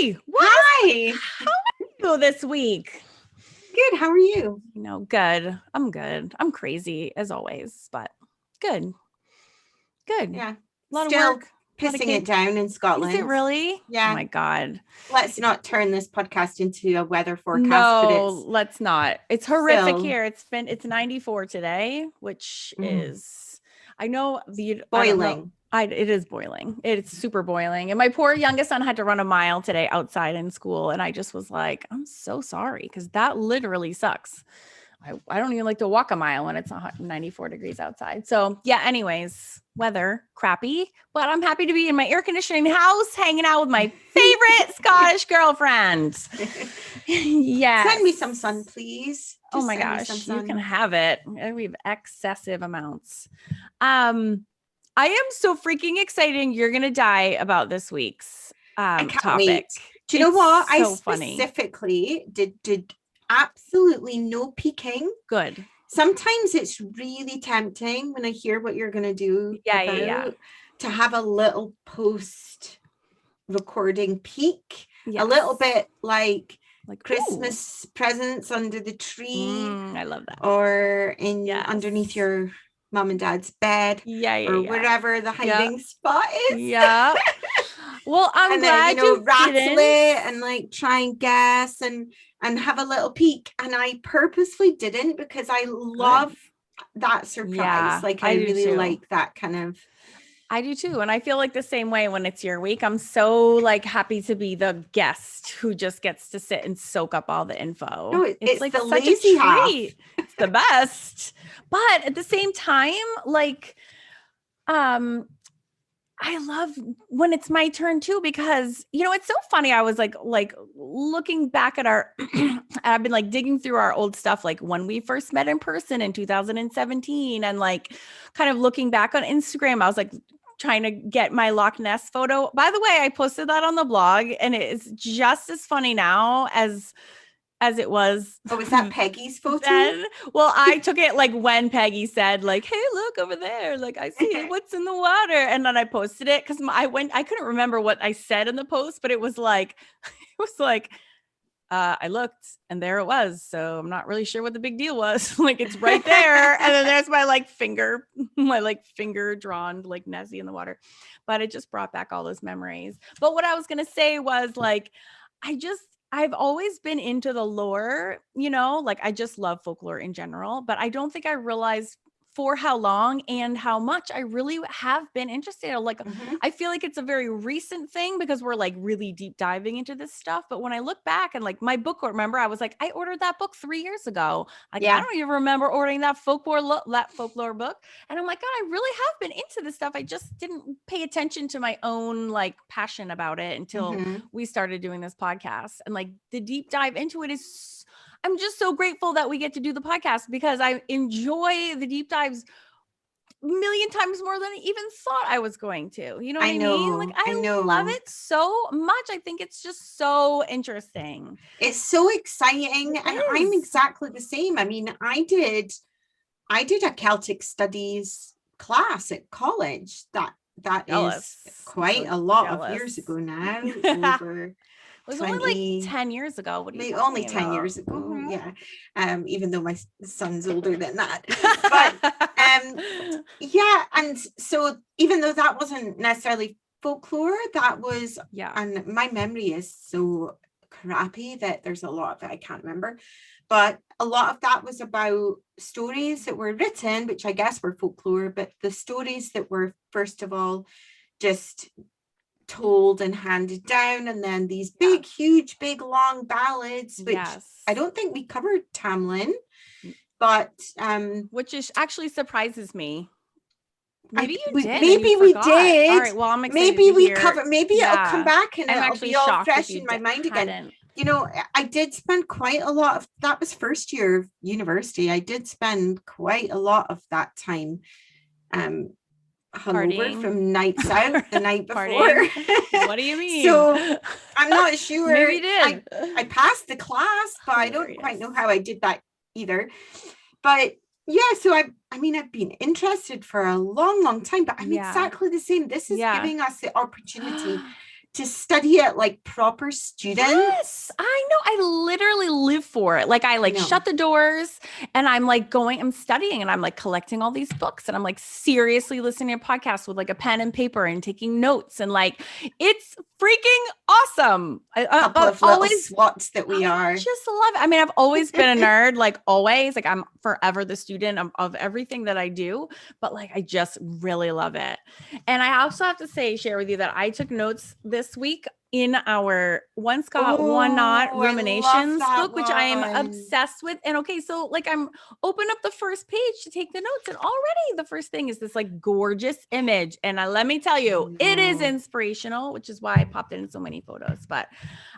Hi. Hi. How are you this week? Good. How are you? Good. I'm good. I'm crazy as always, but good. Good. Yeah. A lot of Still work. A lot of pissing it kids. down in Scotland. Is it really? Oh Yeah. my God. Let's not turn this podcast into a weather forecast. No, let's not. It's horrific still here. It's 94 today, which is, I know the boiling. It is boiling. It's super boiling. And my poor youngest son had to run a mile today outside in school. And I just was like, I'm so sorry, because that literally sucks. I don't even like to walk a mile when it's 94 degrees outside. So yeah, anyways, weather crappy, but I'm happy to be in my air conditioning house, hanging out with my favorite Scottish girlfriend. Yes. Send me some sun, please. Oh my gosh, you can have it. We have excessive amounts. I am so freaking excited. You're going to die about this week's topic. Wait. Do you know what? So I specifically did absolutely no peeking. Good. Sometimes it's really tempting when I hear what you're going to do to have a little post recording peek, a little bit like Christmas presents under the tree. I love that. Or underneath your mom and dad's bed, or wherever the hiding spot is. Yeah. Well, I'm glad then, you rattle it and like try and guess and have a little peek. And I purposely didn't, because I love that surprise. Yeah, like I really like that kind of. I do too. And I feel like the same way when it's your week. I'm so like happy to be the guest who just gets to sit and soak up all the info. No, it's like the such lazy a treat. It's the best. But at the same time, like, I love when it's my turn too, because, it's so funny. I was like looking back at I've been like digging through our old stuff, like when we first met in person in 2017, and like kind of looking back on Instagram. I was like trying to get my Loch Ness photo. By the way, I posted that on the blog, and it is just as funny now as it was. Oh, was that Peggy's photo? Then? Well, I took it like when Peggy said, like, hey, look over there. Like, I see what's in the water. And then I posted it because I couldn't remember what I said in the post, but it was like, I looked and there it was. So I'm not really sure what the big deal was. Like, it's right there. And then there's my finger drawn like Nessie in the water. But it just brought back all those memories. But what I was going to say was like, I've always been into the lore, like I just love folklore in general, but I don't think I realized for how long and how much I really have been interested. Like, I feel like it's a very recent thing because we're like really deep diving into this stuff. But when I look back and like my book, remember, I was like, I ordered that book 3 years ago. Like, I don't even remember ordering that folklore book. And I'm like, God, I really have been into this stuff. I just didn't pay attention to my own like passion about it until we started doing this podcast. And like the deep dive into it is I'm just so grateful that we get to do the podcast, because I enjoy the deep dives a million times more than I even thought I was going to. You know what I mean? Like, I love it so much. I think it's just so interesting. It's so exciting. And I'm exactly the same. I mean, I did a Celtic studies class at college. That is quite a lot of years ago now. Over it was only like 10 years ago. What are you only 10 about? years ago. Yeah. Even though my son's older than that. But yeah. And so even though that wasn't necessarily folklore, that was, and my memory is so crappy that there's a lot of it I can't remember. But a lot of that was about stories that were written, which I guess were folklore, but the stories that were, first of all, just told and handed down, and then these big, huge, big, long ballads, which I don't think we covered Tamlin, but which is actually surprises me. Maybe you did. Maybe we did. All right. Well, I'm excited. Maybe we covered. Maybe it'll come back and it'll be all fresh in my mind again. Hadn't. I did spend quite a lot of that was first year of university. I did spend quite a lot of that time hungover from nights out the night before. What do you mean? So I'm not sure. Maybe you did. I passed the class, but I don't quite know how I did that either. But yeah, so I've been interested for a long, long time, but I'm exactly the same. This is giving us the opportunity to study it like proper students. Yes, I know. I literally live for it. Like I like shut the doors and I'm like I'm studying and I'm like collecting all these books and I'm like seriously listening to podcasts with like a pen and paper and taking notes and like it's freaking awesome. Couple of always swats that we are. Just love it. I mean, I've always been a nerd, like always. Like I'm forever the student of everything that I do, but like I just really love it. And I also have to share with you that I took notes this week in our One Scot, One Not ruminations book, which I am obsessed with. And okay, so like I'm open up the first page to take the notes, and already the first thing is this like gorgeous image. And let me tell you, it is inspirational, which is why I popped in so many photos. But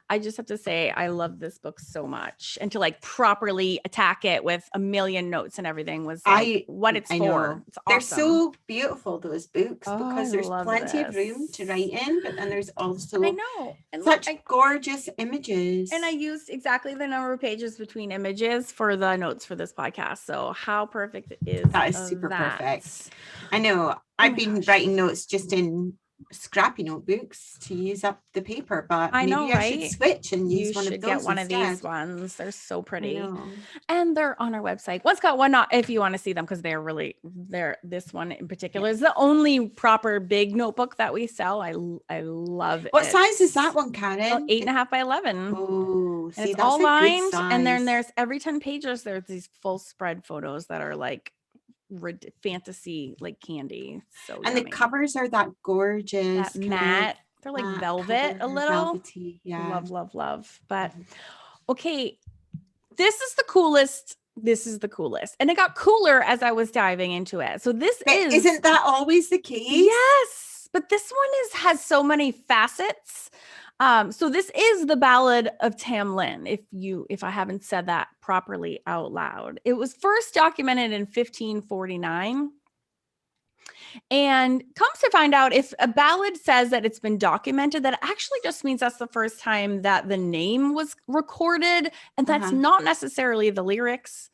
I just have to say, I love this book so much, and to like properly attack it with a million notes and everything was like what it's for. It's awesome. They're so beautiful, those books, because there's plenty of room to write in, but then there's also and such gorgeous images. And I used exactly the number of pages between images for the notes for this podcast. So how perfect is that? Is super perfect. I know. I've been writing notes just in scrappy notebooks to use up the paper, but I should switch and use one of those. Get one of these ones. They're so pretty, and they're on our website. One Scot, One Not, if you want to see them, because they're this one in particular is the only proper big notebook that we sell. I love it. What size is that one, Karen? 8.5 by 11. Oh, see, it's that's all lined, and then there's every 10 pages there's these full spread photos that are like fantasy like candy. So and yummy. The covers are that gorgeous, that matte. They're like velvet, a little velvety, love. But okay, this is the coolest. And it got cooler as I was diving into it. So isn't that always the case? Yes, but this one has so many facets. So this is the Ballad of Tam Lin, if I haven't said that properly out loud. It was first documented in 1549. And comes to find out, if a ballad says that it's been documented, that actually just means that's the first time that the name was recorded. And that's not necessarily the lyrics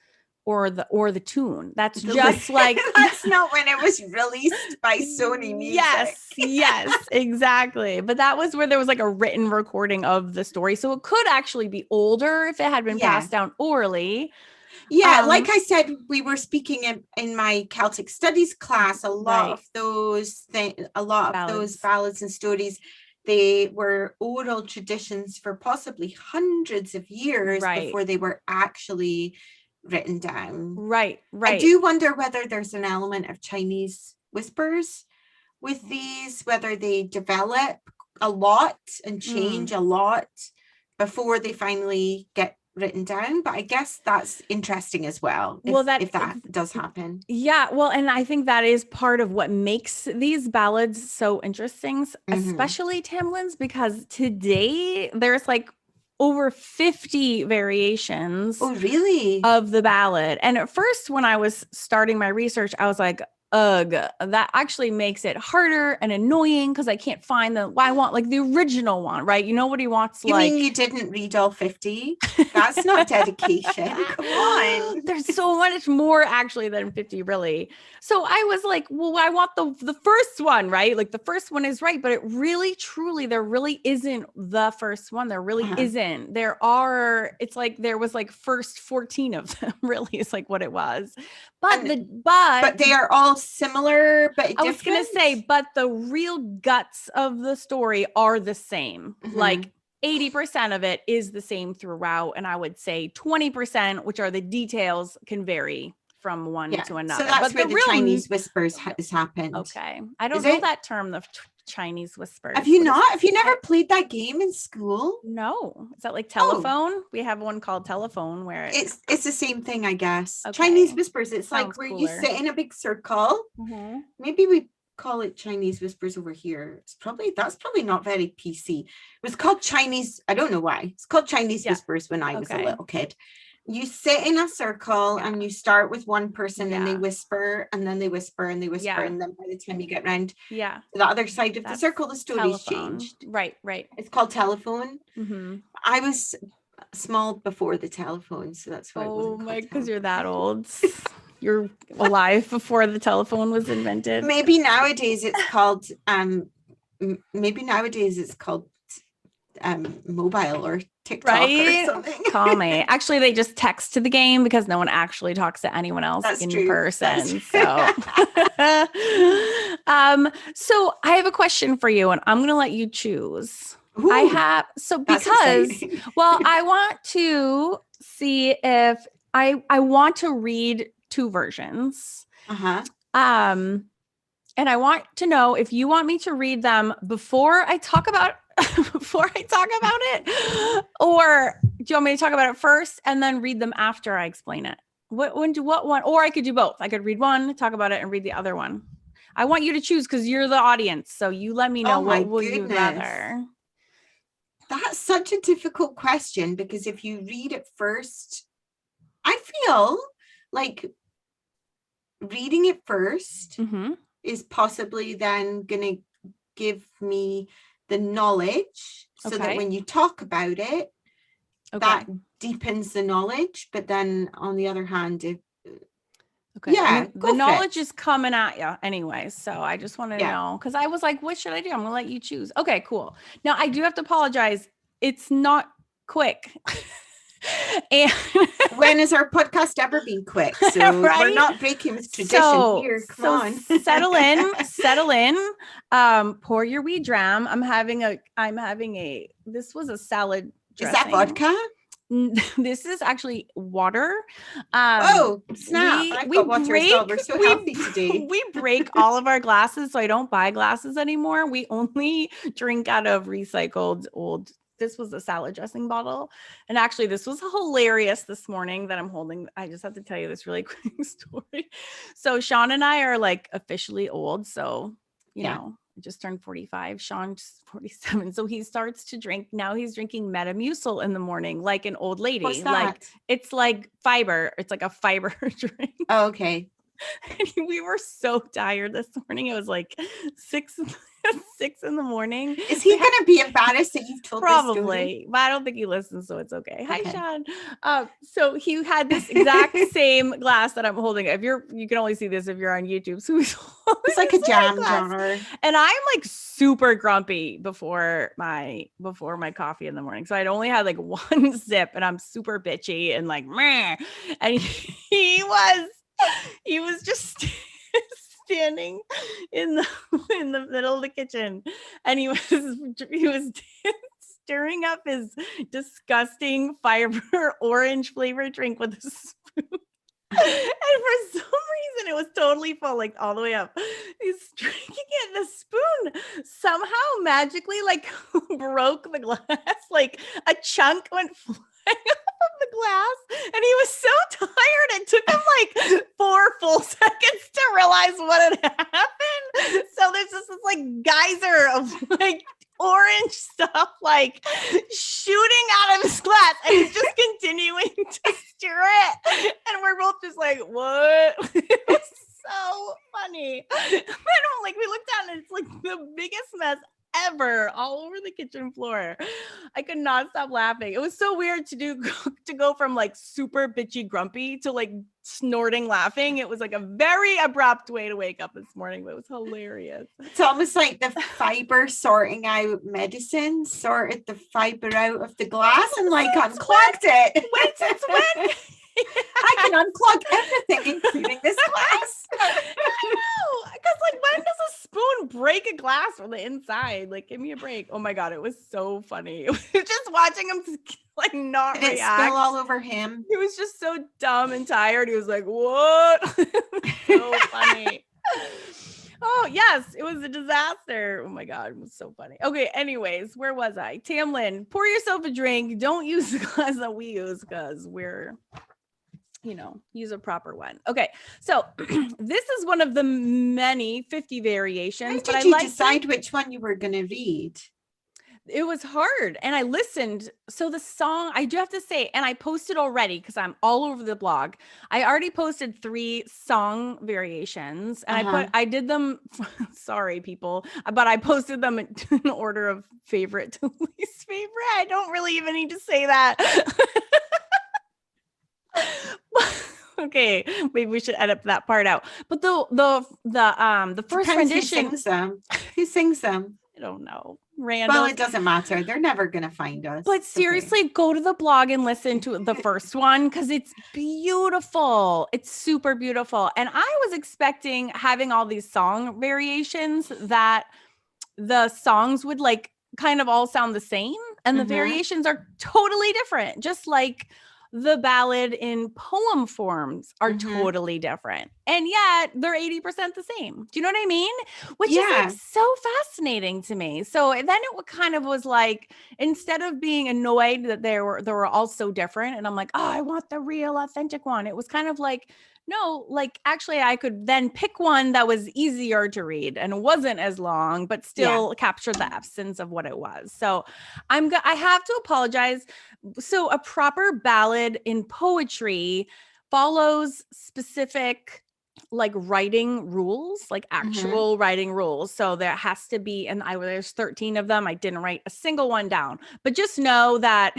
or the tune. That's just like that's not when it was released by Sony Music. Yes, exactly. But that was where there was like a written recording of the story. So it could actually be older if it had been passed down orally. Yeah, like I said, we were speaking in my Celtic Studies class. A lot of those ballads and stories, they were oral traditions for possibly hundreds of years before they were actually written down. Right. I do wonder whether there's an element of Chinese whispers with these, whether they develop a lot and change a lot before they finally get written down. But I guess that's interesting as well. If that does happen. Yeah. Well, and I think that is part of what makes these ballads so interesting, especially Tam Lin's, because today there's like over 50 variations. Oh, really? Of the ballad. And at first, when I was starting my research, I was like, ugh, that actually makes it harder and annoying because I can't find I want like the original one, right? You know what he wants. You mean you didn't read all 50? That's not dedication. Come on. There's so much more actually than 50, really. So I was like, well, I want the first one, right? Like the first one is right, but it really, truly, there really isn't the first one. There really isn't. It's like there was like first 14 of them, really, is like what it was. But they are all similar, but different. I was going to say, but the real guts of the story are the same. Like 80% of it is the same throughout. And I would say 20%, which are the details, can vary from one to another. So that's where the Chinese whispers has happened. Okay. I don't know that term, the Chinese whispers. Have you not? Have you never played that game in school? No. Is that like telephone? We have one called telephone where it's the same thing, I guess. Okay. Chinese whispers. It's like where you sit in a big circle. Maybe we call it Chinese whispers over here. That's probably not very PC. It was called Chinese. I don't know why. It's called Chinese whispers when I was a little kid. You sit in a circle and you start with one person and they whisper and then they whisper and they whisper. And then by the time you get round to the other side of the circle, the story's changed. Right. It's called telephone. I was small before the telephone, so that's why. Oh my, because you're that old. You're alive before the telephone was invented. Maybe nowadays it's called maybe nowadays it's called mobile or TikTok or something. Call me. Actually, they just text to the game because no one actually talks to anyone else person. So, so I have a question for you, and I'm going to let you choose. Ooh, I want to see if I want to read two versions. And I want to know if you want me to read them before I talk about it, or do you want me to talk about it first and then read them after I explain it? What one? Or I could do both. I could read one, talk about it, and read the other one. I want you to choose because you're the audience. So you let me know what would you rather. That's such a difficult question because if you read it first, I feel like reading it first is possibly then going to give me the knowledge so that when you talk about it, that deepens the knowledge. But then on the other hand, the knowledge is coming at you anyway. So I just want to know, because I was like, what should I do? I'm going to let you choose. Okay, cool. Now I do have to apologize. It's not quick. And when has our podcast ever been quick? So we're not breaking with tradition here. Come on. settle in. Pour your wee dram. This was a salad dressing. Is that vodka? This is actually water. Snap. We're so healthy today. We break all of our glasses, so I don't buy glasses anymore. We only drink out of recycled old. This was a salad dressing bottle. And actually, this was hilarious this morning that I'm holding. I just have to tell you this really quick story. So Sean and I are like officially old. So, you know, I just turned 45. Sean's 47. So he starts to drink. Now he's drinking Metamucil in the morning, like an old lady. What's that? Like it's like fiber. It's like a fiber drink. Oh, okay. And we were so tired this morning. It was like 6 in the morning. Is he going to be embarrassed that you've told Probably, this story? But I don't think he listens, so it's okay. Hi, Sean. So he had this exact same glass that I'm holding. You can only see this if you're on YouTube. So it's like a jam jar. And I'm like super grumpy before my coffee in the morning. So I'd only had like one sip, and I'm super bitchy and like meh. And he was just standing in the middle of the kitchen, and he was stirring up his disgusting fiber orange flavored drink with a spoon. And for some reason it was totally full, like all the way up. He's drinking it, and the spoon somehow magically like broke the glass, like a chunk went flying off of the glass, and he was so tired it took him like 4 full seconds to realize what had happened. So there's just this like geyser of like orange stuff like shooting out of his glass, and he's just continuing to stir it, and we're both just like, what? It was so funny. And like we looked down, and it's like the biggest mess ever all over the kitchen floor. I could not stop laughing. It was so weird to go from like super bitchy grumpy to like snorting laughing. It was like a very abrupt way to wake up this morning, but it was hilarious. It's almost like the fiber sorting out medicine sorted the fiber out of the glass and like unclogged it. Wait, since when? I can unclog everything, including this glass. I know, because like, when does a spoon break a glass from the inside? Like, give me a break. Oh my god, it was so funny. It was just watching him like not Did react. It spill all over him. He was just so dumb and tired. He was like, "What?" So funny. Oh yes, it was a disaster. Oh my god, it was so funny. Okay, anyways, where was I? Tam Lin, pour yourself a drink. Don't use the glass that we use because we're, use a proper one. Okay, so this is one of the many 50 variations. How did you decide which one you were going to read? It was hard, and I listened. So the song, I do have to say, and I posted already because I'm all over the blog. I already posted 3 song variations, and I did them. Sorry, people, but I posted them in order of favorite to least favorite. I don't really even need to say that. Okay, maybe we should edit that part out. But the first rendition. Who sings them? I don't know. Well, it doesn't matter. They're never going to find us. But seriously, go to the blog and listen to the first one because it's beautiful. It's super beautiful. And I was expecting having all these song variations that the songs would like kind of all sound the same. And the variations are totally different. Just like the ballad in poem forms are totally different. And yet they're 80% the same. Do you know what I mean? Which is like so fascinating to me. So then it kind of was like, instead of being annoyed that they were all so different, and I'm like, oh, I want the real authentic one. It was kind of like, no, like actually I could then pick one that was easier to read and wasn't as long, but still captured the essence of what it was. So I have to apologize. So a proper ballad in poetry follows specific like writing rules, like actual writing rules. So there has to be, and there's 13 of them. I didn't write a single one down, but just know that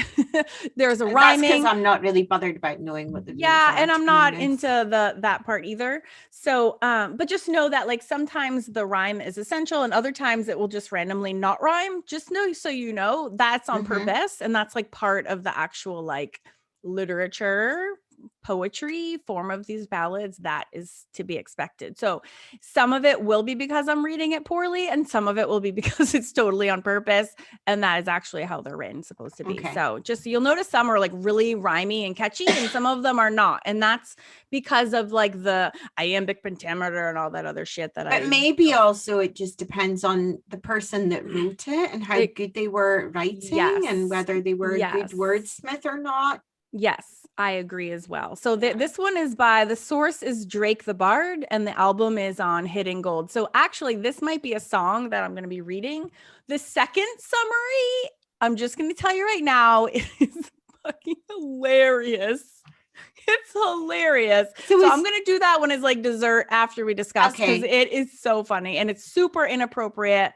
there's a rhyming. That's because I'm not really bothered about knowing what the rules are, and I'm not into that part either. So, but just know that like sometimes the rhyme is essential, and other times it will just randomly not rhyme. Just know, so you know, that's on purpose, and that's like part of the actual like literature poetry form of these ballads that is to be expected. So some of it will be because I'm reading it poorly, and some of it will be because it's totally on purpose, and that is actually how they're written supposed to be. So just you'll notice some are like really rhymey and catchy, and some of them are not, and that's because of like the iambic pentameter and all that other shit that but maybe also it just depends on the person that wrote it and how good they were writing, and whether they were a good wordsmith or not. Yes, I agree as well. So this one is the source is Drake the Bard, and the album is on Hidden Gold. So actually, this might be a song that I'm going to be reading. The second summary, I'm just going to tell you right now, is fucking hilarious. It's hilarious. So I'm going to do that one as like dessert after we discuss, because it is so funny and it's super inappropriate.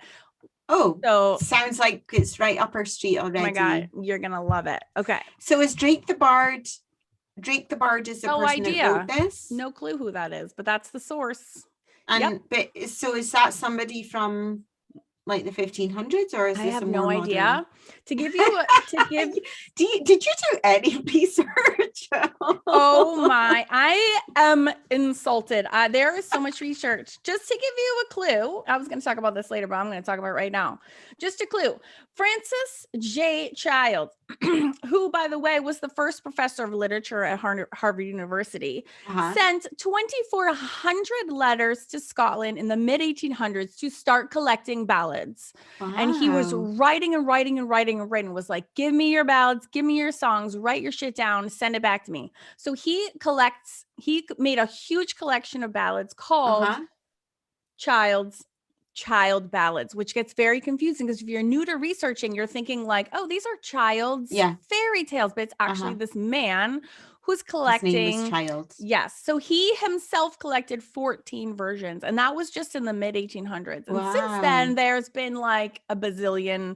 Oh, so sounds like it's right up our street already. Oh my God, you're gonna love it. Okay. So is Drake the Bard? Drake the Bard is the person that wrote this? No clue who that is, but that's the source. And but so is that somebody from like the 1500s, or is this? I have no idea. To give you did you do any research? Oh my, I am insulted. There is so much research. Just to give you a clue, I was going to talk about this later, but I'm going to talk about it right now. Just a clue. Francis J. Childs, who, by the way, was the first professor of literature at Harvard University, sent 2,400 letters to Scotland in the mid-1800s to start collecting ballads. Wow. And he was writing, was like, give me your ballads, give me your songs, write your shit down, send it back to me. So he made a huge collection of ballads called Child Ballads, which gets very confusing because if you're new to researching, you're thinking like, oh, these are child's fairy tales, but it's actually this man who's collecting. His name was Child. Yes. So he himself collected 14 versions, and that was just in the mid 1800s. And since then, there's been like a bazillion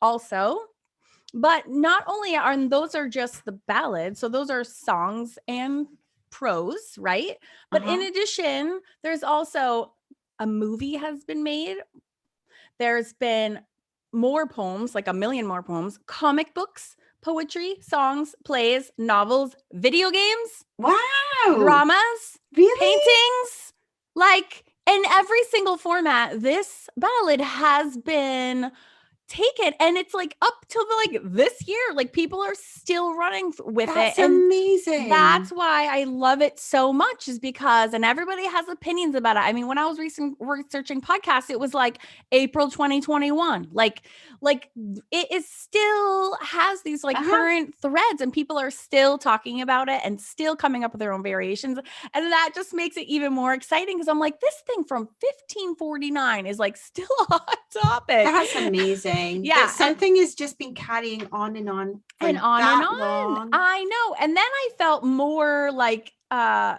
also. But not only those are just the ballads, so those are songs and prose, right? But in addition, there's also a movie has been made. There's been more poems, like 1 million more poems, comic books, poetry, songs, plays, novels, video games. Wow. Dramas. Really? Paintings. Like in every single format, this ballad has been taken, and it's like up till like this year, like people are still running with it. That's amazing. That's why I love it so much, is because, and everybody has opinions about it. I mean, when I was researching podcasts, it was like April 2021. Like it is still has these like current threads, and people are still talking about it and still coming up with their own variations. And that just makes it even more exciting, because I'm like, this thing from 1549 is like still a hot topic. That's amazing. Yeah, but something has just been carrying on and on and on and on. Long. I know. And then I felt more like I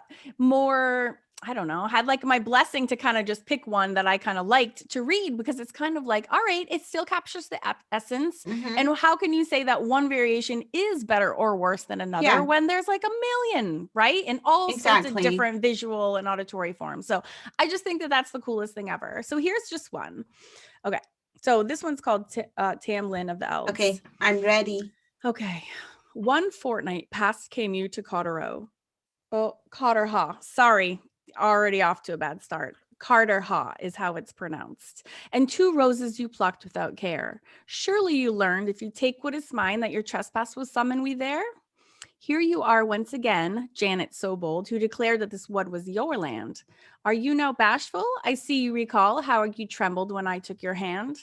don't know, had like my blessing to kind of just pick one that I kind of liked to read, because it's kind of like, all right, it still captures the essence. And how can you say that one variation is better or worse than another when there's like 1 million, right? In all sorts of different visual and auditory forms. So I just think that that's the coolest thing ever. So here's just one. Okay. So this one's called Tam Lin of the Elves. Okay, I'm ready. Okay. One fortnight past came you to Cotterrow. Oh, Cotterhaw. Sorry, already off to a bad start. Carterhaw is how it's pronounced. And 2 roses you plucked without care. Surely you learned, if you take what is mine, that your trespass was summon we there? Here you are once again, Janet so bold, who declared that this wood was your land. Are you now bashful? I see you recall how you trembled when I took your hand.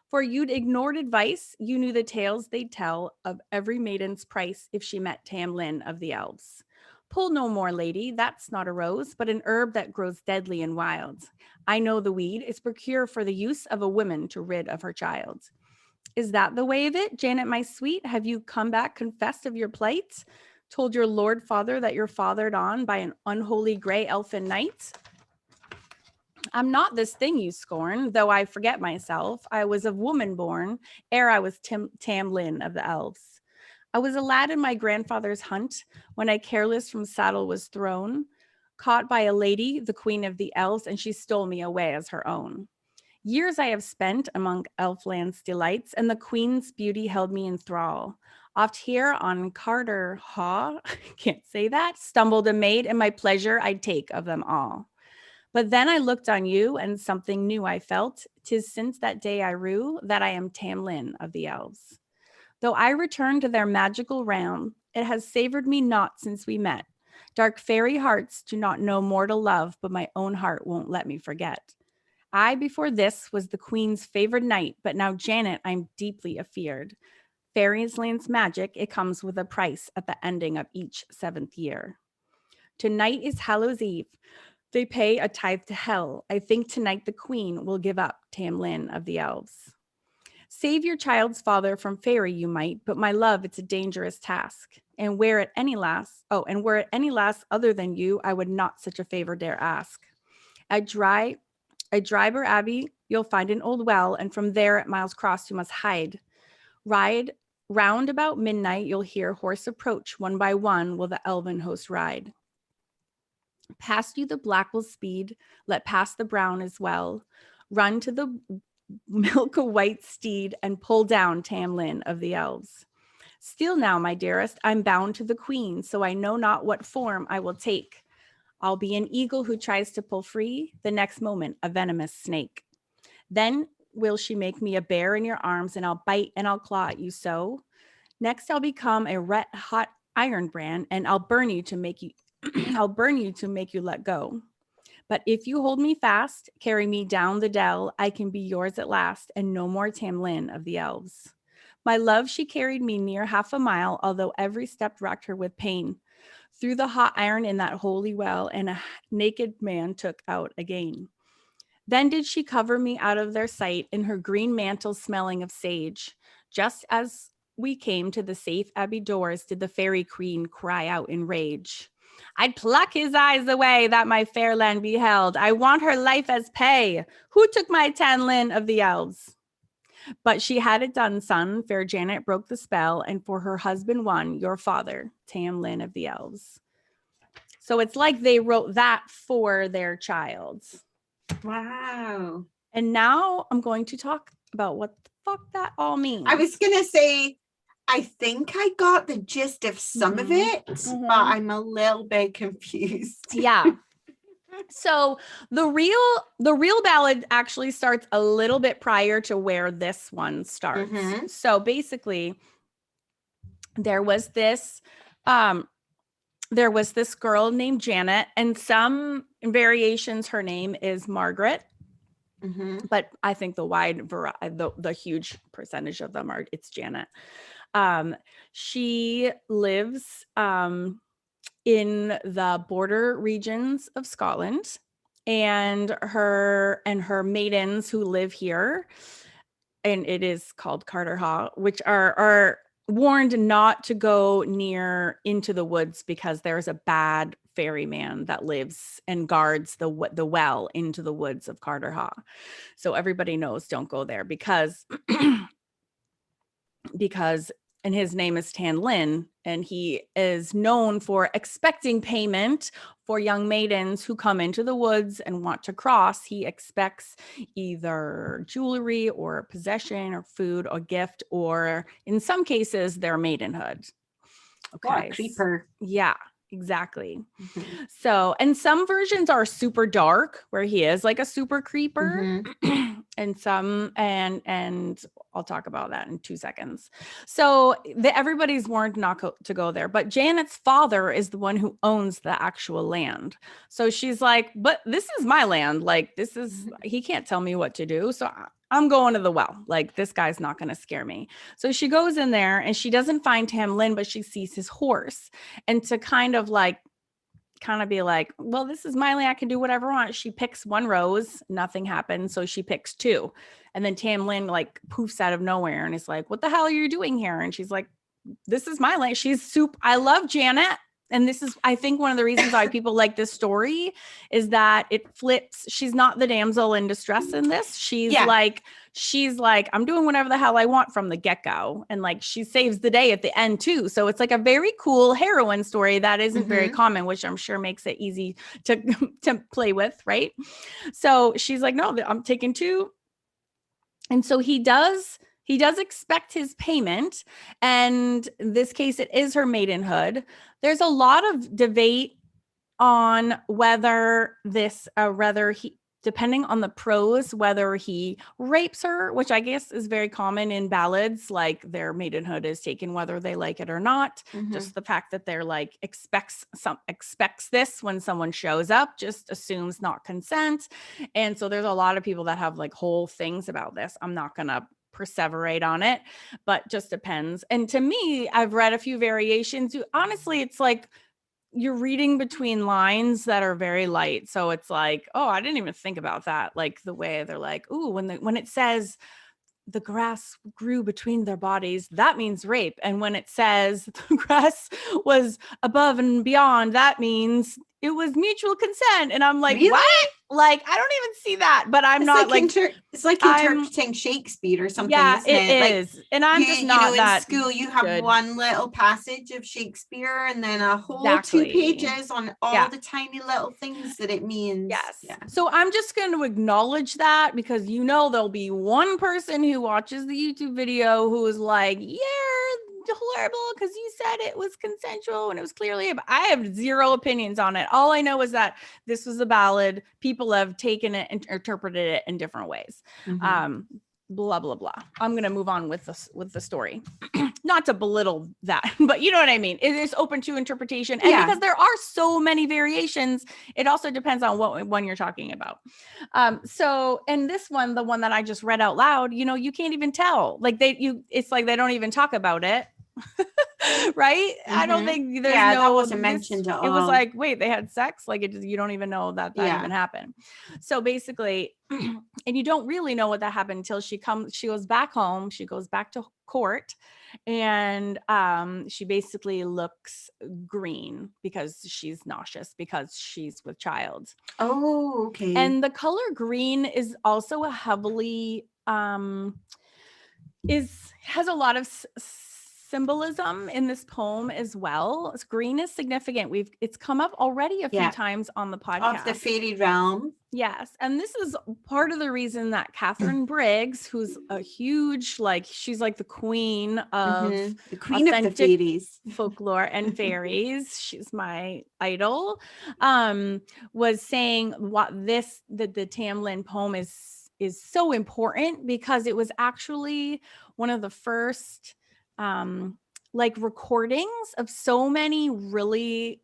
For you'd ignored advice, you knew the tales they'd tell of every maiden's price if she met Tam Lin of the Elves. Pull no more, lady, that's not a rose, but an herb that grows deadly and wild. I know the weed is procure for the use of a woman to rid of her child. Is that the way of it, Janet, my sweet? Have you come back confessed of your plight? Told your lord father that you're fathered on by an unholy gray elfin knight? I'm not this thing you scorn, though I forget myself. I was of woman born, ere I was Tam Lin of the Elves. I was a lad in my grandfather's hunt, when I careless from saddle was thrown, caught by a lady, the queen of the elves, and she stole me away as her own. Years I have spent among Elfland's delights, and the queen's beauty held me in thrall. Oft here on Carter Haw, can't say that, stumbled a maid, and my pleasure I'd take of them all. But then I looked on you, and something new I felt. 'Tis since that day I rue that I am Tam Lin of the Elves. Though I return to their magical realm, it has savored me not since we met. Dark fairy hearts do not know mortal love, but my own heart won't let me forget. I before this was the queen's favored knight, but now Janet I'm deeply afeared. Fairies land's magic, it comes with a price at the ending of each 7th year. Tonight is Hallows Eve. They pay a tithe to hell. I think tonight the queen will give up Tam Lin of the Elves. Save your child's father from fairy you might, but my love, it's a dangerous task. And were it any lass other than you, I would not such a favor dare ask. At Dryber Abbey, you'll find an old well, and from there at Miles Cross you must hide. Ride round about midnight, you'll hear horse approach, one by one will the elven host ride. Past you the black will speed, let pass the brown as well. Run to the milk a white steed, and pull down Tam Lin of the Elves. Still now, my dearest, I'm bound to the queen, so I know not what form I will take. I'll be an eagle who tries to pull free, the next moment a venomous snake. Then will she make me a bear in your arms, and I'll bite and I'll claw at you so. Next I'll become a red hot iron brand, and I'll burn you to make you I'll burn you to make you let go. But if you hold me fast, carry me down the dell, I can be yours at last, and no more Tam Lin of the Elves. My love, she carried me near half a mile, although every step racked her with pain. Through the hot iron in that holy well, and a naked man took out again. Then did she cover me out of their sight in her green mantle smelling of sage. Just as we came to the safe abbey doors, did the fairy queen cry out in rage. I'd pluck his eyes away that my fair land beheld. I want her life as pay. Who took my Tam Lin of the Elves? But she had it done, son. Fair Janet broke the spell, and for her husband won your father, Tam Lin of the Elves. So it's like they wrote that for their child. Wow. And now I'm going to talk about what the fuck that all means. I was going to say, I think I got the gist of some of it, but I'm a little bit confused. Yeah. So the real ballad actually starts a little bit prior to where this one starts. So basically, there was this girl named Janet, and some variations her name is Margaret. But I think the huge percentage of them it's Janet. She lives in the border regions of Scotland, and her maidens who live here, and it is called Carterhaw, which are warned not to go near into the woods because there's a bad ferryman that lives and guards the well into the woods of Carterhaw. So everybody knows don't go there because and his name is Tam Lin, and he is known for expecting payment for young maidens who come into the woods and want to cross, he expects either jewelry or possession or food or gift, or in some cases, their maidenhood. Okay. What a creeper. Yeah, exactly. So, and some versions are super dark where he is like a super creeper. And some, and I'll talk about that in 2 seconds. So everybody's warned not to go there, but Janet's father is the one who owns the actual land. So she's like, but this is my land. Like, this is, he can't tell me what to do. So I'm going to the well. Like, this guy's not going to scare me. So she goes in there and she doesn't find Tam Lin, but she sees his horse. And to kind of be like, well, this is my land. I can do whatever I want. She picks one rose, nothing happens. So she picks two. And then Tam Lin like poofs out of nowhere and is like, what the hell are you doing here? And she's like, this is my land. She's super. I love Janet. And this is, I think, one of the reasons why people like this story is that it flips. She's not the damsel in distress in this. She's like, I'm doing whatever the hell I want from the get-go. And like, she saves the day at the end too. So it's like a very cool heroine story that isn't very common, which I'm sure makes it easy to play with. Right. So she's like, no, I'm taking two. And so he does expect his payment. And in this case, it is her maidenhood. There's a lot of debate on whether he, depending on the prose, whether he rapes her, which I guess is very common in ballads, like their maidenhood is taken whether they like it or not. Just the fact that they're like expects this when someone shows up, just assumes not consent. And so there's a lot of people that have like whole things about this. I'm not gonna perseverate on it, but just depends. And to me, I've read a few variations. Honestly, it's like you're reading between lines that are very light. So it's like, oh, I didn't even think about that. Like the way they're like, ooh, when it says the grass grew between their bodies, that means rape. And when it says the grass was above and beyond, that means it was mutual consent. And I'm like, really? What? Like, I don't even see that, but I'm not like, it's like interpreting Shakespeare or something. Yeah, isn't it is. Like, and I'm just not that in school, you have one little passage of Shakespeare and then a whole 2 pages on all the tiny little things that it means. Yes. Yeah. So I'm just going to acknowledge that because, there'll be one person who watches the YouTube video who is like, yeah, horrible because you said it was consensual and it was clearly. I have zero opinions on it. All I know is that this was a ballad. People have taken it and interpreted it in different ways. Blah blah blah. I'm gonna move on with the story. Not to belittle that, but you know what I mean. It is open to interpretation, and because there are so many variations, it also depends on what one you're talking about. So, and this one, the one that I just read out loud, you can't even tell. Like it's like they don't even talk about it. Right? I don't think that wasn't mentioned at all. It was like, wait, they had sex? Like you don't even know that even happened. So basically, and you don't really know what that happened until she goes back home, she goes back to court, and she basically looks green because she's nauseous because she's with child. Oh, okay. And the color green is also a heavily has a lot of symbolism in this poem as well. Green is significant. It's come up already a few times on the podcast. Of the fairy realm. Yes. And this is part of the reason that Catherine Briggs, who's a huge, she's like the queen of the queen of the fairies, folklore and fairies. She's my idol. Was saying that the Tam Lin poem is so important because it was actually one of the first recordings of so many really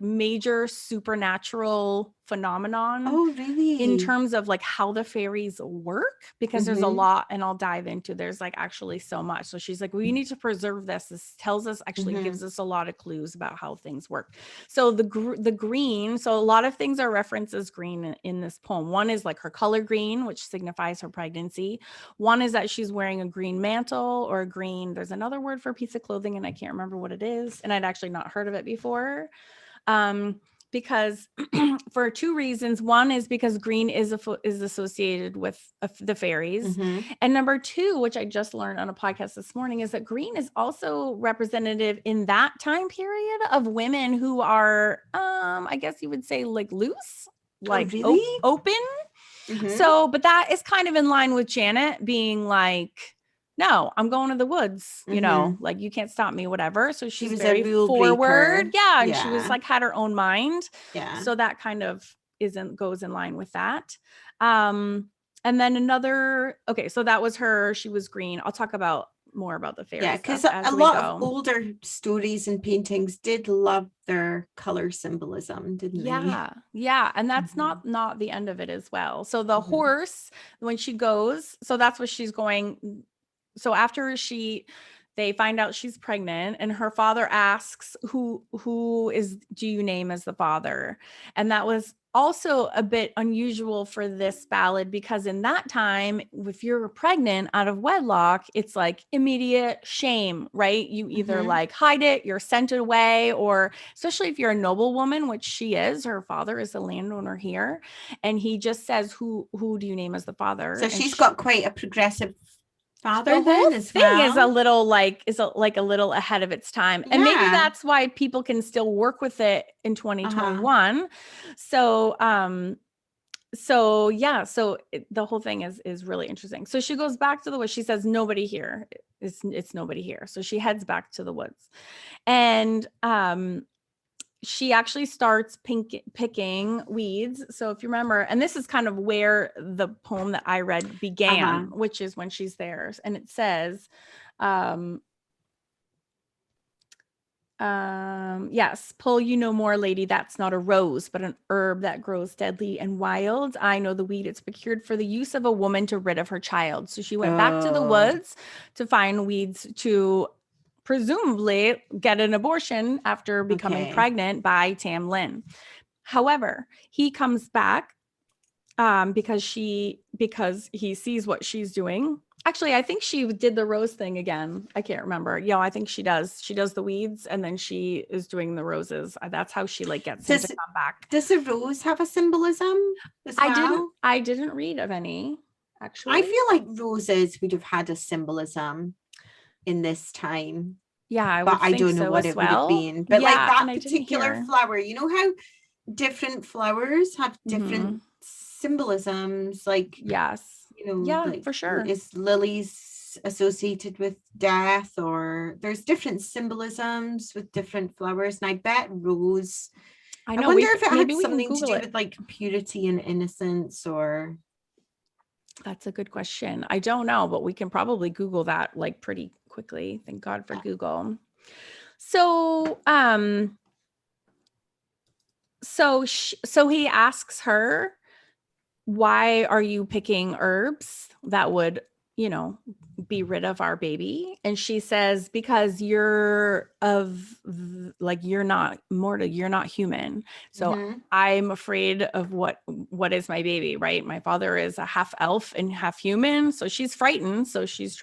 major supernatural phenomenon. Oh, really? In terms of how the fairies work, because there's a lot, and I'll dive into, there's actually so much. So she's like, well, you need to preserve this. This tells us, actually gives us a lot of clues about how things work. So the green, so a lot of things are referenced as green in this poem. One is her color green, which signifies her pregnancy. One is that she's wearing a green mantle or a green, there's another word for a piece of clothing and I can't remember what it is. And I'd actually not heard of it before. because for two reasons. One is because green is associated with the fairies. And number two, which I just learned on a podcast this morning, is that green is also representative in that time period of women who are, I guess you would say, like loose, like open. So, but that is kind of in line with Janet being like, no, I'm going to the woods, you know, like you can't stop me, whatever. So she's very forward. Yeah. And she was like, had her own mind. Yeah. So that kind of goes in line with that. And then okay. So that was her. She was green. I'll talk more about the fairies. Yeah, because a lot of older stories and paintings did love their color symbolism, didn't they? Yeah. And that's not the end of it as well. So the horse, when she goes, so that's what she's going. So after they find out she's pregnant, and her father asks, who do you name as the father? And that was also a bit unusual for this ballad, because in that time, if you're pregnant out of wedlock, it's like immediate shame, right? You either like hide it, you're sent away, or especially if you're a noblewoman, which she is, her father is a landowner here. And he just says, who do you name as the father? So she's got quite a progressive father. The whole thing is a little a little ahead of its time. And maybe that's why people can still work with it in 2021. So the whole thing is really interesting. So she goes back to the woods. She says, nobody here. It's nobody here. So she heads back to the woods, and she actually starts picking weeds. So if you remember, and this is kind of where the poem that I read began, which is when she's there. And it says, yes, pull you no more, lady, that's not a rose, but an herb that grows deadly and wild. I know the weed, it's procured for the use of a woman to rid of her child. So she went back to the woods to find weeds to presumably get an abortion after becoming pregnant by Tam Lin. However, he comes back because he sees what she's doing. Actually, I think she did the rose thing again. I can't remember. Yeah, I think she does. She does the weeds, and then she is doing the roses. That's how she like gets him to come back. Does the rose have a symbolism as well? I didn't read of any, actually. I feel like roses would have had a symbolism in this time. Yeah, but I don't know what it would have been. But like that particular flower, you know how different flowers have different symbolisms? Like, yes, you know, like, for sure. Is lilies associated with death, or there's different symbolisms with different flowers? And I bet rose. I wonder if it had something to do with like purity and innocence, or. That's a good question. I don't know, but we can probably Google that like pretty quickly. Thank God for Google. So, so he asks her, why are you picking herbs that would, you know, be rid of our baby? And she says, because you're not mortal, you're not human. So I'm afraid of what is my baby, right? My father is a half elf and half human. So she's frightened. So she's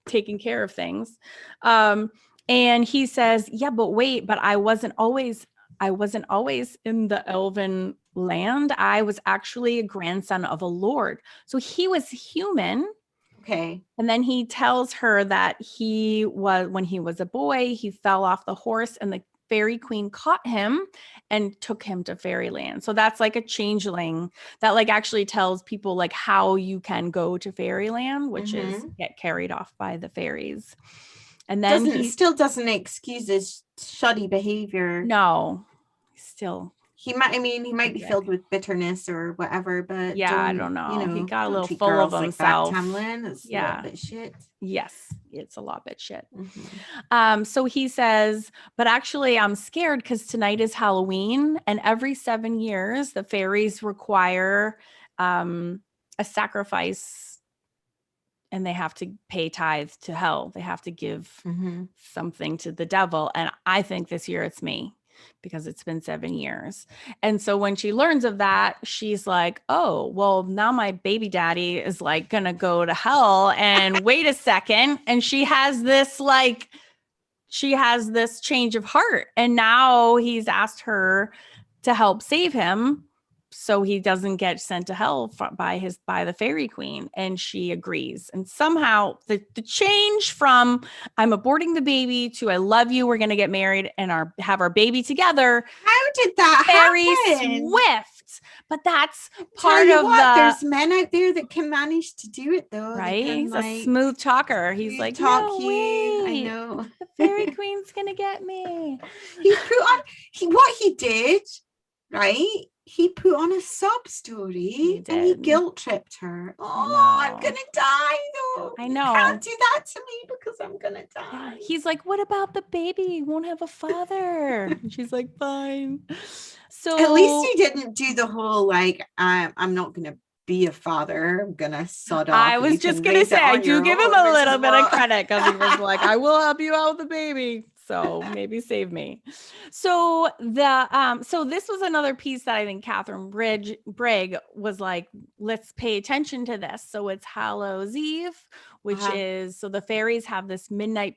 taking care of things. And he says, yeah, but wait, but I wasn't always in the elven land. I was actually a grandson of a lord. So he was human. Okay. And then he tells her that when he was a boy, he fell off the horse and the fairy queen caught him and took him to fairyland. So that's like a changeling that like actually tells people like how you can go to fairyland, which is get carried off by the fairies. And then he still doesn't excuse his shoddy behavior. No, still. He might be filled with bitterness or whatever, but I don't know. You know, he got a little full of himself. Like Tamlin, it's a little bit shit. Yes, it's a lot bit shit. So he says, but actually I'm scared because tonight is Halloween, and every 7 years the fairies require a sacrifice, and they have to pay tithe to hell. They have to give something to the devil. And I think this year it's me, because it's been 7 years. And so when she learns of that, she's like, oh, well, now my baby daddy is like going to go to hell. And wait a second. And she has this like she has this change of heart, and now he's asked her to help save him so he doesn't get sent to hell by the fairy queen, and she agrees. And somehow the change from I'm aborting the baby to I love you, we're gonna get married and have our baby together. How did that very happen? Swift, but that's part of there's men out there that can manage to do it though, right? He's like, a smooth talker. He's like, talk no, you. wait, I know the fairy queen's gonna get me. He put on what he did, right? He put on a sob story and he guilt tripped her. Oh, I'm gonna die though. I know. You can't do that to me because I'm gonna die. Yeah. He's like, what about the baby? He won't have a father. And she's like, fine. So at least he didn't do the whole like, I'm not gonna be a father. I'm gonna sod off. I was just gonna say, I do give him a little bit of credit because he was like, I will help you out with the baby. So maybe save me. So so this was another piece that I think Catherine Brigg was like, let's pay attention to this. So it's Hallows Eve, which is, so the fairies have this midnight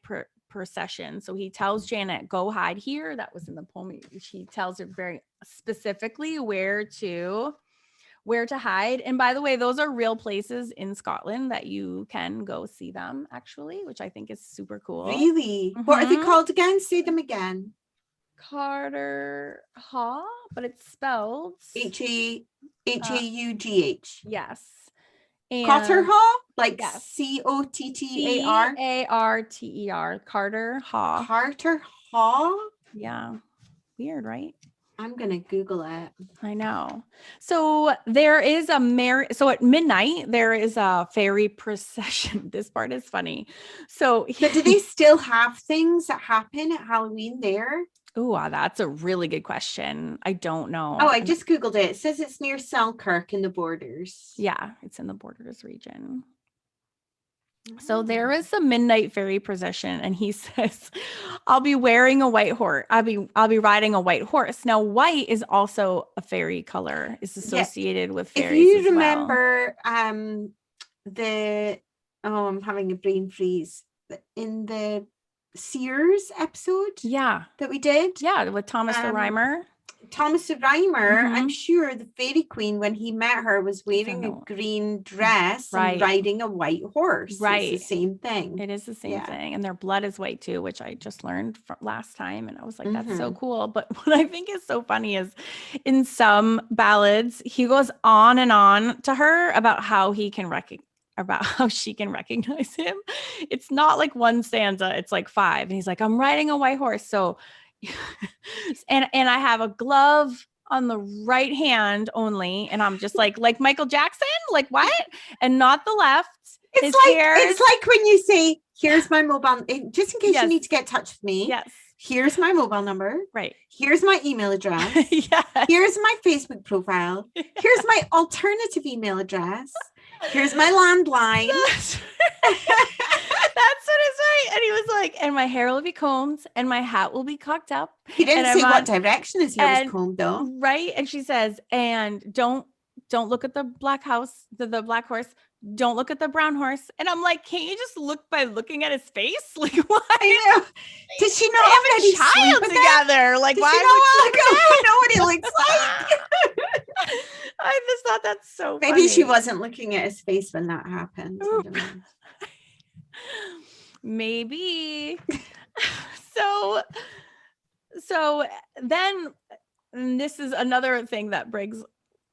procession. So he tells Janet, go hide here. That was in the poem. He tells her very specifically where to hide. And by the way, those are real places in Scotland that you can go see them, actually, which I think is super cool. Really? Mm-hmm. What are they called again? Say them again. Carter Haugh, but it's spelled Haugh. Yes. And Carter Haugh? Like yes. Cottar? Carter. Carter Haugh. Carter Haugh? Yeah. Weird, right? I'm going to Google it. I know. So there is so at midnight, there is a fairy procession. This part is funny. So but do they still have things that happen at Halloween there? Oh, that's a really good question. I don't know. Oh, I just Googled it. It says it's near Selkirk in the Borders. Yeah, it's in the Borders region. So there is a midnight fairy procession, and he says, I'll be wearing a white horse. I'll be riding a white horse. Now, white is also a fairy color, is associated with fairies. If you remember I'm having a brain freeze in the Sears episode. Yeah. That we did. Yeah, with Thomas the Rhymer. Thomas the Rhymer, I'm sure the fairy queen, when he met her, was wearing a green dress and riding a white horse. Right. It's the same thing. It is the same thing. And their blood is white too, which I just learned from last time. And I was like, that's so cool. But what I think is so funny is in some ballads, he goes on and on to her about how he can about how she can recognize him. It's not like one stanza, it's like 5. And he's like, I'm riding a white horse. So and I have a glove on the right hand only, and I'm just like Michael Jackson, like what? And not the left. It's like when you say, here's my mobile, just in case you need to get in touch with me. Yes. Here's my mobile number. Right. Here's my email address. Yes. Here's my Facebook profile. Here's my alternative email address. Here's my landline. That's what it's right. And he was like, and my hair will be combed and my hat will be cocked up. He didn't say what direction his hair was combed though. Right. And she says, and don't look at the black house, the black horse. Don't look at the brown horse. And I'm like, can't you just look by looking at his face? Like, why? I know. Did she not have a child together? Like, why? I know what he looks like. I just thought that's so funny. Maybe she wasn't looking at his face when that happened. Maybe. So then this is another thing that Briggs,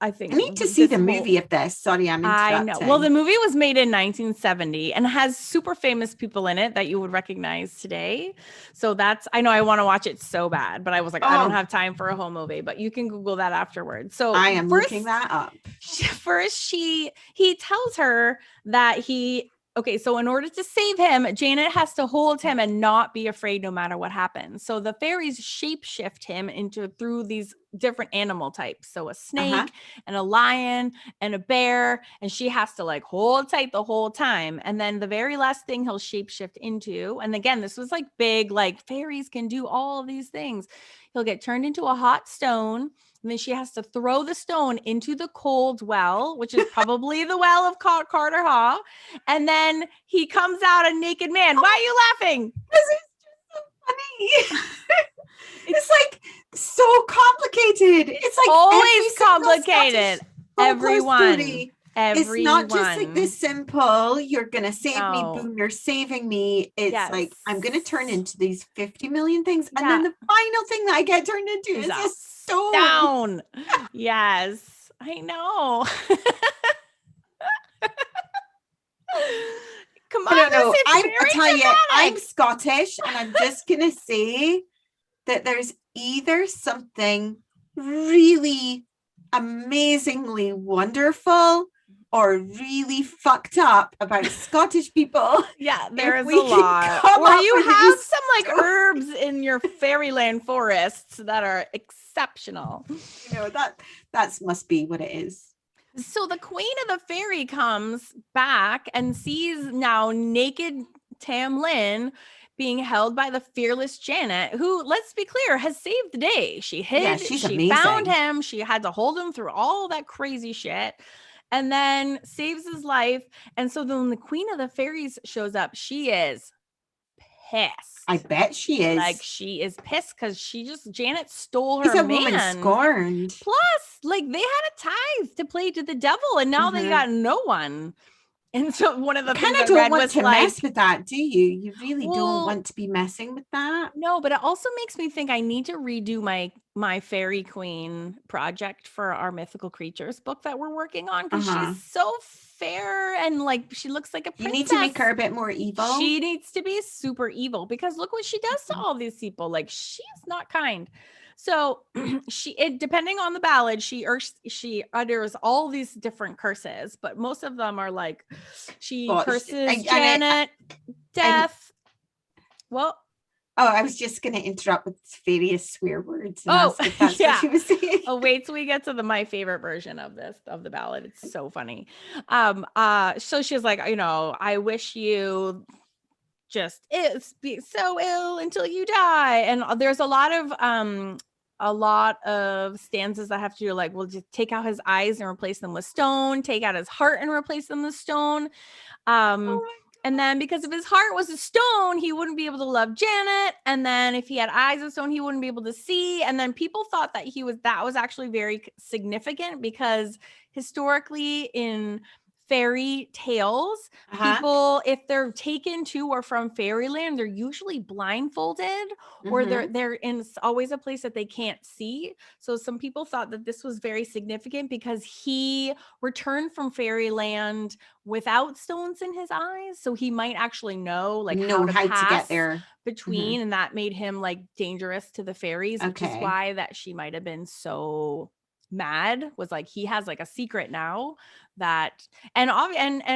I think. I need to see the movie of this. Sorry, I'm interrupting. I know. Well, the movie was made in 1970 and has super famous people in it that you would recognize today. So I know I want to watch it so bad, but I was like, I don't have time for a whole movie, but you can Google that afterwards. So I am looking that up. First, he tells her that so in order to save him, Janet has to hold him and not be afraid no matter what happens. So the fairies shapeshift him through these different animal types. So a snake and a lion and a bear, and she has to like hold tight the whole time. And then the very last thing he'll shapeshift into, and again, this was like big, like fairies can do all of these things. He'll get turned into a hot stone. And then she has to throw the stone into the cold well, which is probably the well of Carter Haugh. And then he comes out a naked man. Why are you laughing? Because it's just so It's like so complicated. It's like always complicated. Everyone. It's not just like this simple, you're gonna save me, boom, you're saving me. It's like I'm gonna turn into these 50 million things, and then the final thing that I get turned into is a stone. Yes, I know. Come on, I don't know. I tell you, I'm Scottish, and I'm just gonna say that there's either something really amazingly wonderful or really fucked up about Scottish people. Yeah, there is a lot. Or you have some like herbs in your fairyland forests that are exceptional. You know, that must be what it is. So the queen of the fairy comes back and sees now naked Tam Lin being held by the fearless Janet, who, let's be clear, has saved the day. She hid, she found him, she had to hold him through all that crazy shit, and then saves his life. And so then when the queen of the fairies shows up, she is pissed. I bet she is. Like, she is pissed because Janet stole her man. Woman scorned. Plus, like, they had a tithe to play to the devil, and now they got no one. And so one of the things I read was like, mess with that, do you? You really don't want to be messing with that. No, but it also makes me think I need to redo my fairy queen project for our mythical creatures book that we're working on, because she's so fair and like she looks like a princess. You need to make her a bit more evil. She needs to be super evil, because look what she does to all these people. Like, she's not kind. So depending on the ballad, she utters all these different curses, but most of them are like, she curses Janet, death. I was just going to interrupt with various swear words. And ask if that's what she was saying. Oh, wait till we get to my favorite version of the ballad. It's so funny. So she's like, I wish you just be so ill until you die. And there's a lot of stanzas that have to do like, we'll just take out his eyes and replace them with stone, take out his heart and replace them with stone. And then because if his heart was a stone, he wouldn't be able to love Janet. And then if he had eyes of stone, he wouldn't be able to see. And then people thought that that was actually very significant, because historically in fairy tales, people, if they're taken to or from fairyland, they're usually blindfolded, or they're in always a place that they can't see. So some people thought that this was very significant because he returned from fairyland without stones in his eyes, so he might actually know how to get there between, and that made him like dangerous to the fairies, which is why that she might have been so mad, was like, he has like a secret now that, and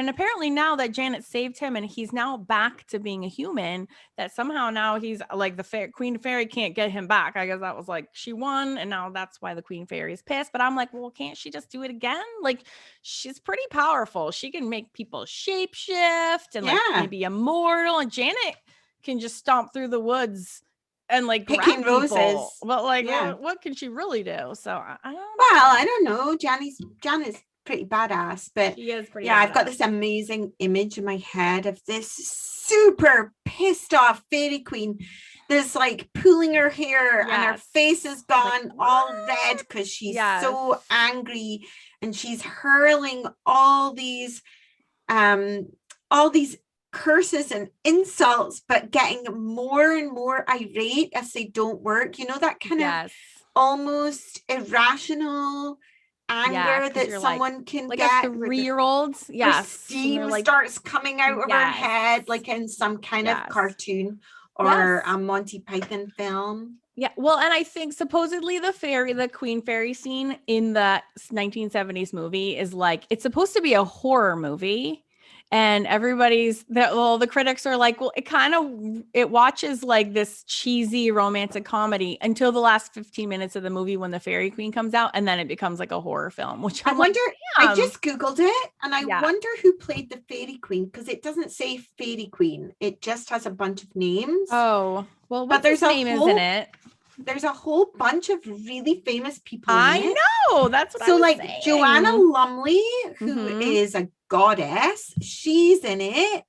apparently now that Janet saved him and he's now back to being a human, that somehow now he's like the queen fairy can't get him back. I guess that was like, she won, and now that's why the queen fairy is pissed. But I'm like, well, can't she just do it again? Like, she's pretty powerful. She can make people shapeshift and like maybe immortal, and Janet can just stomp through the woods and like picking roses. But like, what can she really do? So I don't know. Well, I don't know. Janet's pretty badass, but she is pretty badass. I've got this amazing image in my head of this super pissed off fairy queen. There's like pulling her hair and her face is gone all red because she's so angry, and she's hurling all these curses and insults, but getting more and more irate as they don't work. You know, that kind of almost irrational anger that someone can like get. A 3-year-old. Steam starts coming out of her head, like in some kind of cartoon or a Monty Python film. Yeah, well, and I think supposedly the queen fairy scene in the 1970s movie is like, it's supposed to be a horror movie. And the critics are like, well, it watches like this cheesy romantic comedy until the last 15 minutes of the movie when the fairy queen comes out, and then it becomes like a horror film, which I wonder, I just Googled it, and I wonder who played the fairy queen, because it doesn't say fairy queen. It just has a bunch of names. Oh, well, but there's name isn't it? There's a whole bunch of really famous people. I know. That's what I was like saying. Joanna Lumley, who is a goddess, she's in it.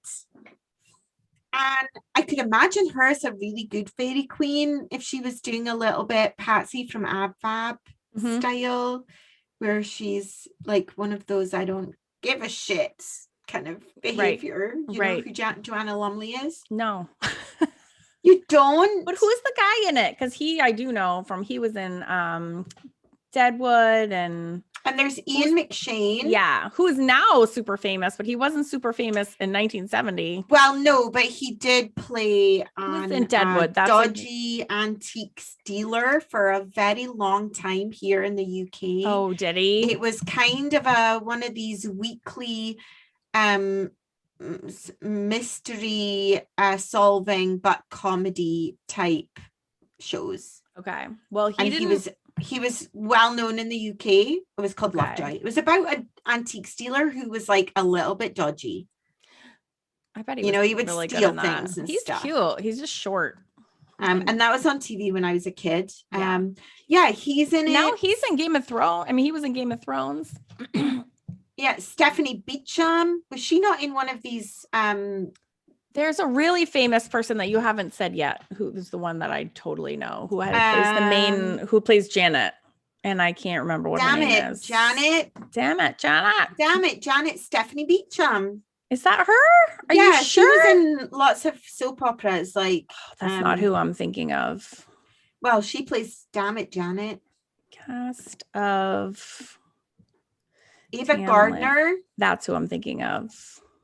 And I could imagine her as a really good fairy queen if she was doing a little bit Patsy from Ab Fab style, where she's like one of those I don't give a shit kind of behavior. You know who Joanna Lumley is? No. You don't? But who's the guy in it? Because I do know from he was in Deadwood and there's Ian McShane. Yeah, who's now super famous, but he wasn't super famous in 1970. Well, no, but he did play on in Deadwood. That's dodgy antiques dealer for a very long time here in the UK. Oh, did he? It was kind of one of these weekly mystery solving but comedy type shows. Okay. Well, he was well known in the UK. It was called Lovejoy. It was about an antique dealer who was like a little bit dodgy. I bet he would really steal things and he's stuff. Cute. He's just short. And that was on TV when I was a kid. He's in it. Now he's in Game of Thrones. I mean, he was in Game of Thrones. Yeah, Stephanie Beacham. Was she not in one of these? There's a really famous person that you haven't said yet, who is the one that I totally know, who plays who plays Janet, and I can't remember what her name is. Janet. Damn it, Janet. Stephanie Beacham. Is that her? Are you sure? She was in lots of soap operas. Like that's not who I'm thinking of. Well, she plays Janet. Cast of Ava Gardner. That's who I'm thinking of.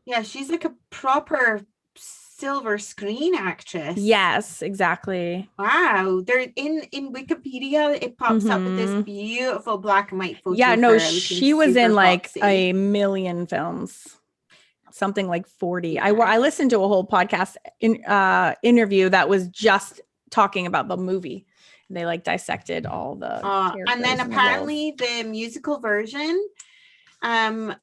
Yeah, she's like a proper silver screen actress. Yes, exactly. Wow. They're in Wikipedia, it pops up with this beautiful black and white photo. Yeah, no, she was in like a million films. Something like 40. I listened to a whole podcast interview that was just talking about the movie. They like dissected all the and then apparently the musical version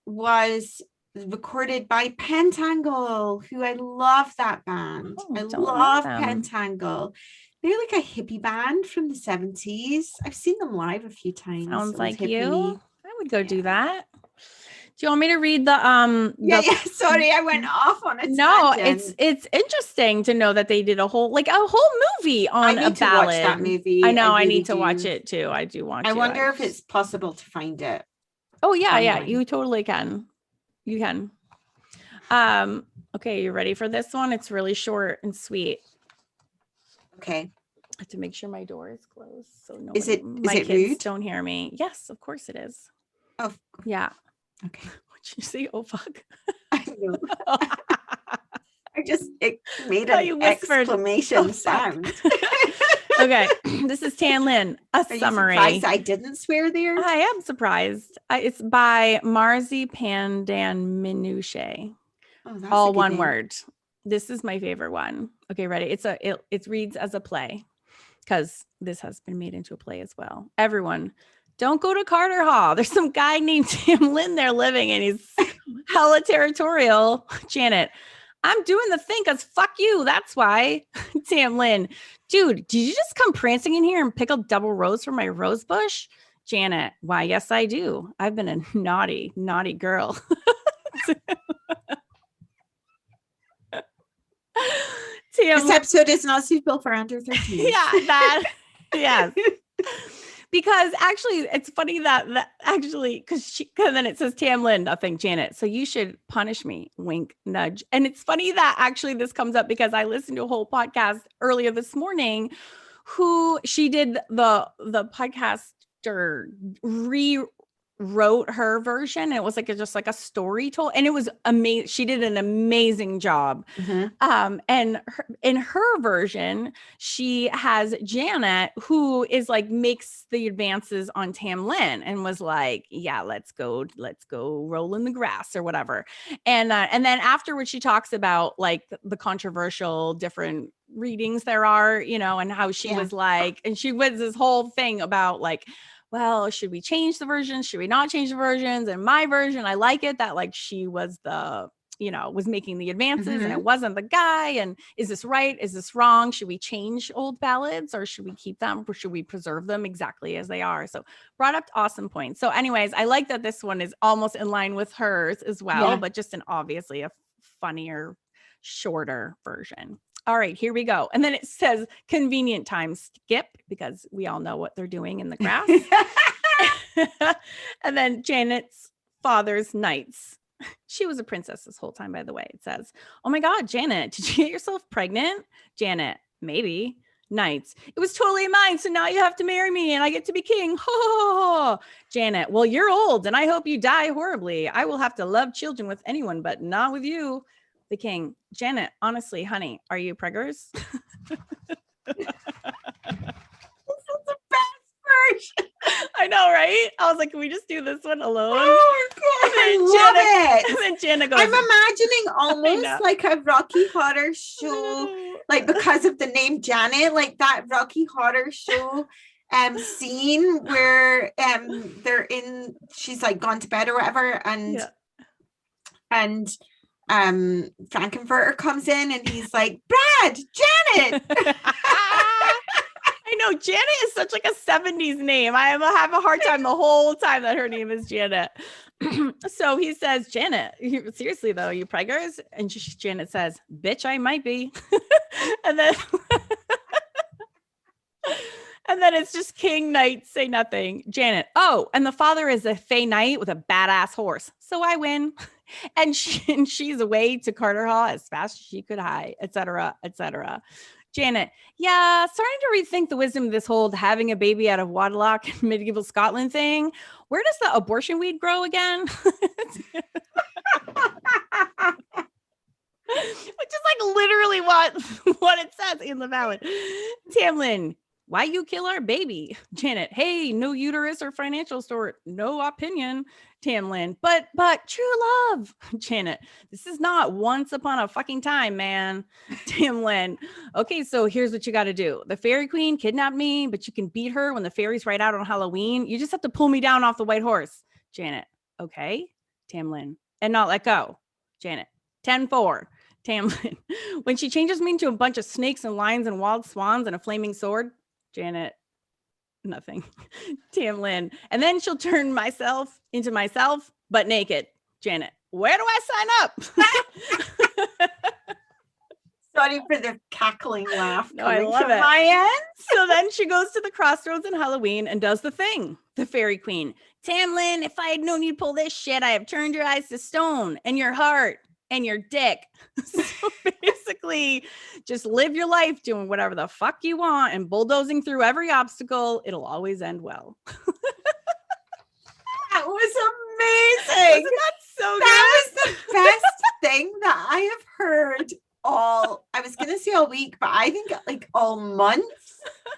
was recorded by Pentangle, who I love that band. I love Pentangle. They're like a hippie band from the 70s. I've seen them live a few times. Sounds like you. I would go do that. Do you want me to read the sorry, I went off on it. No, it's interesting to know that they did a whole movie on a ballad. To watch that movie. I know, I need to watch it too. I do want to. I wonder if it's possible to find it. Oh yeah, you totally can. You can. Okay, you ready for this one? It's really short and sweet. Okay. I have to make sure my door is closed so my kids rude? Don't hear me. Yes, of course it is. Oh yeah. Okay. What'd you say? Oh fuck. I know. It made an exclamation sound. Okay, this is Tam Lin. A summary. Surprised I didn't swear there. I am surprised. It's by Marzi Pandan Minouche. All one word. This is my favorite one. Okay, ready? It reads as a play because this has been made into a play as well. Everyone, don't go to Carter Hall. There's some guy named Tam Lin there living, and he's hella territorial. Janet, I'm doing the thing because fuck you. That's why. Tam Lin, dude, did you just come prancing in here and pick a double rose from my rose bush? Janet, why, yes, I do. I've been a naughty, naughty girl. This episode is not suitable for under 13. Yes. Because actually, it's funny that actually, because then it says Tam Lin, nothing, Janet. So you should punish me, wink, nudge. And it's funny that actually this comes up because I listened to a whole podcast earlier this morning, who she did the podcaster wrote her version. And it was just like a story told, and it was amazing. She did an amazing job. And in her version, she has Janet, who is makes the advances on Tam Lin and was like, yeah, let's go roll in the grass or whatever. And then afterwards she talks about the controversial different readings there are, and how she was and she was this whole thing about well, should we change the versions? Should we not change the versions? And my version, I like it that she was the, was making the advances and it wasn't the guy. And is this right? Is this wrong? Should we change old ballads or should we keep them or should we preserve them exactly as they are? So brought up awesome points. So anyways, I like that this one is almost in line with hers as well, but just obviously a funnier shorter version. All right, here we go. And then it says convenient time skip, because we all know what they're doing in the grass. And then Janet's father's nights. She was a princess this whole time, by the way. It says, oh my God, Janet, did you get yourself pregnant? Janet, maybe. Nights. It was totally mine. So now you have to marry me and I get to be king. Oh, Janet, well, you're old and I hope you die horribly. I will have to love children with anyone, but not with you. The king, Janet, honestly, honey, are you preggers? I know, right? I was like, can we just do this one alone? Oh my God, I love it. And then Jenna goes, I'm imagining almost like a Rocky Horror show, like because of the name Janet, like that Rocky Horror show scene where they're in, she's like gone to bed or whatever, and Frankenfurter comes in and he's like, Brad, Janet. I know, Janet is such like a 70s name. I have a hard time the whole time that her name is Janet. So he says, Janet, seriously though, you preggers? And Janet says, bitch, I might be. And then and then it's just king, knight, say nothing. Janet, oh, and the father is a fey knight with a badass horse. So I win. And she's away to Carter Hall as fast as she could hide, etc., etc. Janet, yeah, starting to rethink the wisdom of this whole having a baby out of Wadlock in medieval Scotland thing. Where does the abortion weed grow again? Which is like literally what it says in the ballad. Tam Lin, why you kill our baby? Janet, hey, no uterus or financial support, no opinion. Tam Lin, but true love. Janet, this is not once upon a fucking time, man. Tam Lin, okay, so here's what you got to do. The fairy queen kidnapped me, but you can beat her when the fairies ride out on Halloween. You just have to pull me down off the white horse. Janet, okay. Tam Lin, and not let go. Janet, 10-4. Tam Lin, when she changes me into a bunch of snakes and lions and wild swans and a flaming sword. Janet, nothing. Tam Lin, and then she'll turn myself into myself, but naked. Janet, where do I sign up? Sorry for the cackling laugh. No, I love it. My end. So then she goes to the crossroads in Halloween and does the thing. The fairy queen. Tam Lin, if I had known you'd pull this shit, I have turned your eyes to stone and your heart and your dick. So basically, just live your life doing whatever the fuck you want and bulldozing through every obstacle. It'll always end well. That was amazing. Wasn't that so good? That was the best thing that I have heard I was going to say all week, but I think like all month,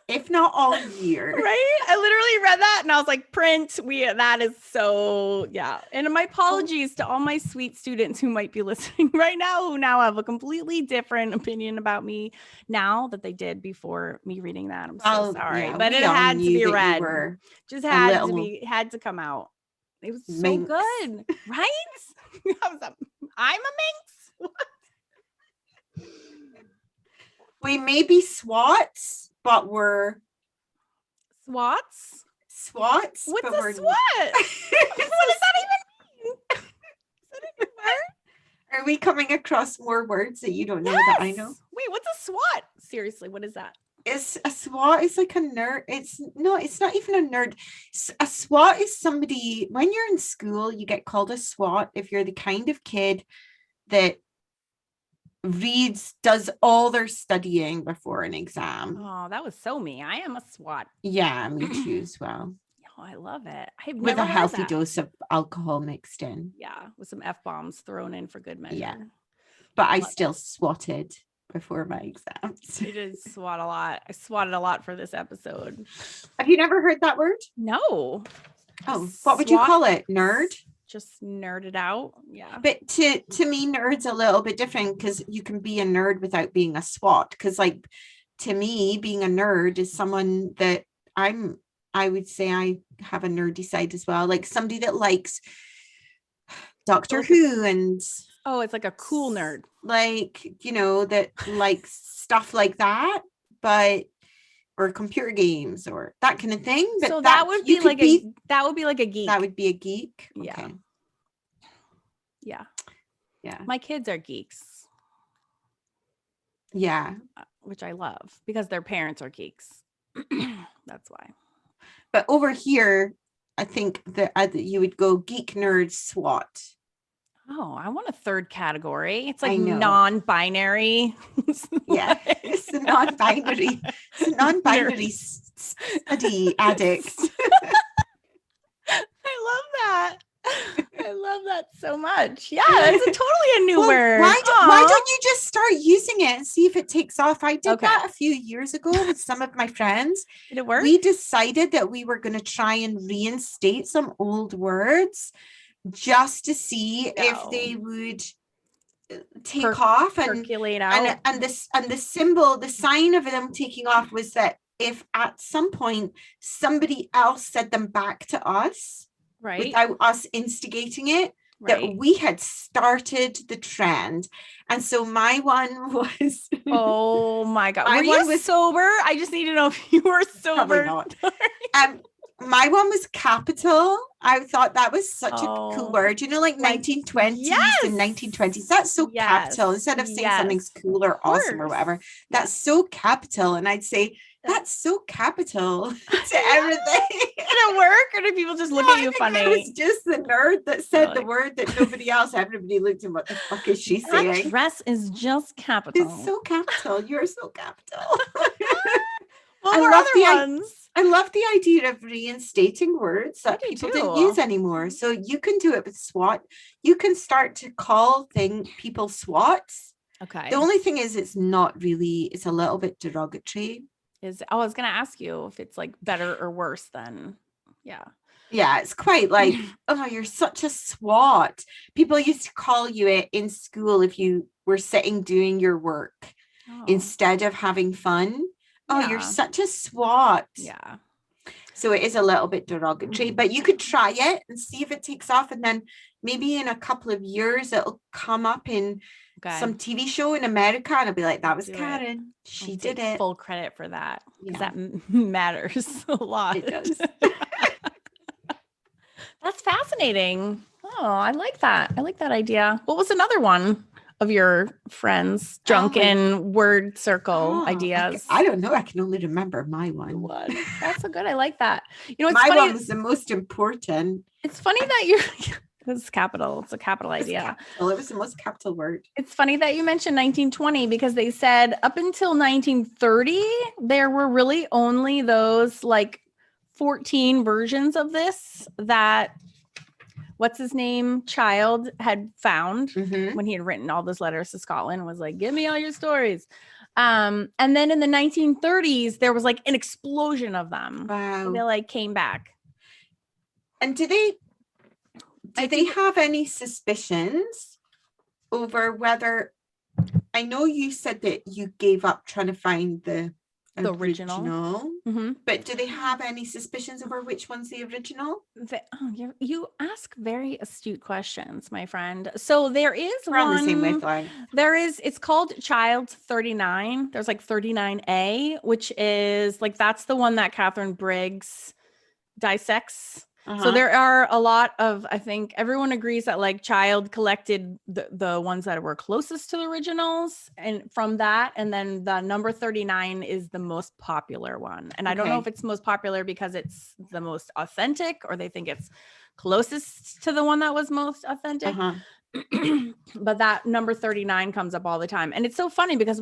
if not all year. Right? I literally read that and I was like, print, that is so, yeah. And my apologies to all my sweet students who might be listening right now, who now have a completely different opinion about me now that they did before me reading that. I'm so sorry, yeah, but it had to be read. Just had to come out. It was so good, right? I'm a minx. What? We may be swats, but we're swats. Swats. What's a swat? What does that even mean? Is that a new word? Are we coming across more words that you don't know that I know? Wait, what's a swat? Seriously, what is that? Is a swat is like a nerd. It's not even a nerd. A swat is somebody, when you're in school, you get called a swat if you're the kind of kid that does all their studying before an exam. Oh, that was so me. I am a swat. Yeah, me too as well. Oh, I love it. With a healthy dose of alcohol mixed in. Yeah, with some F-bombs thrown in for good measure. Yeah, but I still swatted before my exams. You did swat a lot. I swatted a lot for this episode. Have you never heard that word? No. Oh, what would you call it? Nerd? Just nerded out. Yeah, but to me, nerd's a little bit different because you can be a nerd without being a swat. Because like to me, being a nerd is someone that I would say I have a nerdy side as well, like somebody that likes Doctor Who and it's like a cool nerd, like, you know, that likes stuff like that, but or computer games or that kind of thing. But so that would be like a geek. That would be a geek. Yeah. Okay. Yeah. My kids are geeks. Yeah. Which I love because their parents are geeks. That's why. But over here, I think that you would go geek, nerd, SWAT. Oh, I want a third category. It's like I know. non-binary. Yeah, it's a non-binary. It's a non-binary study addict. I love that. I love that so much. Yeah, that's totally a new word. Why don't you just start using it and see if it takes off? I did that a few years ago with some of my friends. Did it work? We decided that we were going to try and reinstate some old words just to see if they would take off and percolate out. And the symbol, the sign of them taking off was that if at some point somebody else said them back to us, right, without us instigating it, right, that we had started the trend. And so my one was, oh my God, were you sober? I just need to know if you were sober. Probably not. My one was capital. I thought that was such a cool word, like 1920s and 1920s. That's so capital. Instead of saying something's cool or awesome or whatever, that's so capital. And I'd say, that's so capital to everything. Did it work, or did people just look at you funny? It was just the nerd that said the word that nobody else. Everybody looked at what the fuck is she saying? That dress is just capital. It's so capital. You're so capital. I love the idea of reinstating words that people didn't use anymore. So you can do it with SWAT. You can start to call people SWATs. Okay. The only thing is, it's not really. It's a little bit derogatory. I was going to ask you if it's like better or worse than, yeah. Yeah, it's quite like, oh, you're such a SWAT. People used to call you it in school if you were sitting doing your work instead of having fun. Oh, you're such a SWAT. Yeah. So it is a little bit derogatory, but you could try it and see if it takes off. And then maybe in a couple of years, it'll come up in some TV show in America. And I'll be like, that was Karen. She did it. Full credit for that. Because that matters a lot. It does. That's fascinating. Oh, I like that. I like that idea. What was another one of your friends' drunken word circle ideas? I don't know. I can only remember my one. That's so good. I like that. It's my funny, one was the most important. It's funny that you're this is capital. It's a capital idea. It was the most capital word. It's funny that you mentioned 1920 because they said up until 1930, there were really only those like 14 versions of this that what's his name Child had found when he had written all those letters to Scotland, was like, give me all your stories. And then in the 1930s, there was like an explosion of them. Wow. They like came back. And do they have any suspicions over whether, I know you said that you gave up trying to find the original. But do they have any suspicions over which one's the original? You ask very astute questions, my friend. So there is We're on the same wavelength. It's called Child 39. There's like 39A, which is like, that's the one that Catherine Briggs dissects. So there are a lot of, I think everyone agrees that like Child collected the ones that were closest to the originals, and from that, and then the number 39 is the most popular one. And I don't know if it's most popular because it's the most authentic, or they think it's closest to the one that was most authentic. But that number 39 comes up all the time. And it's so funny because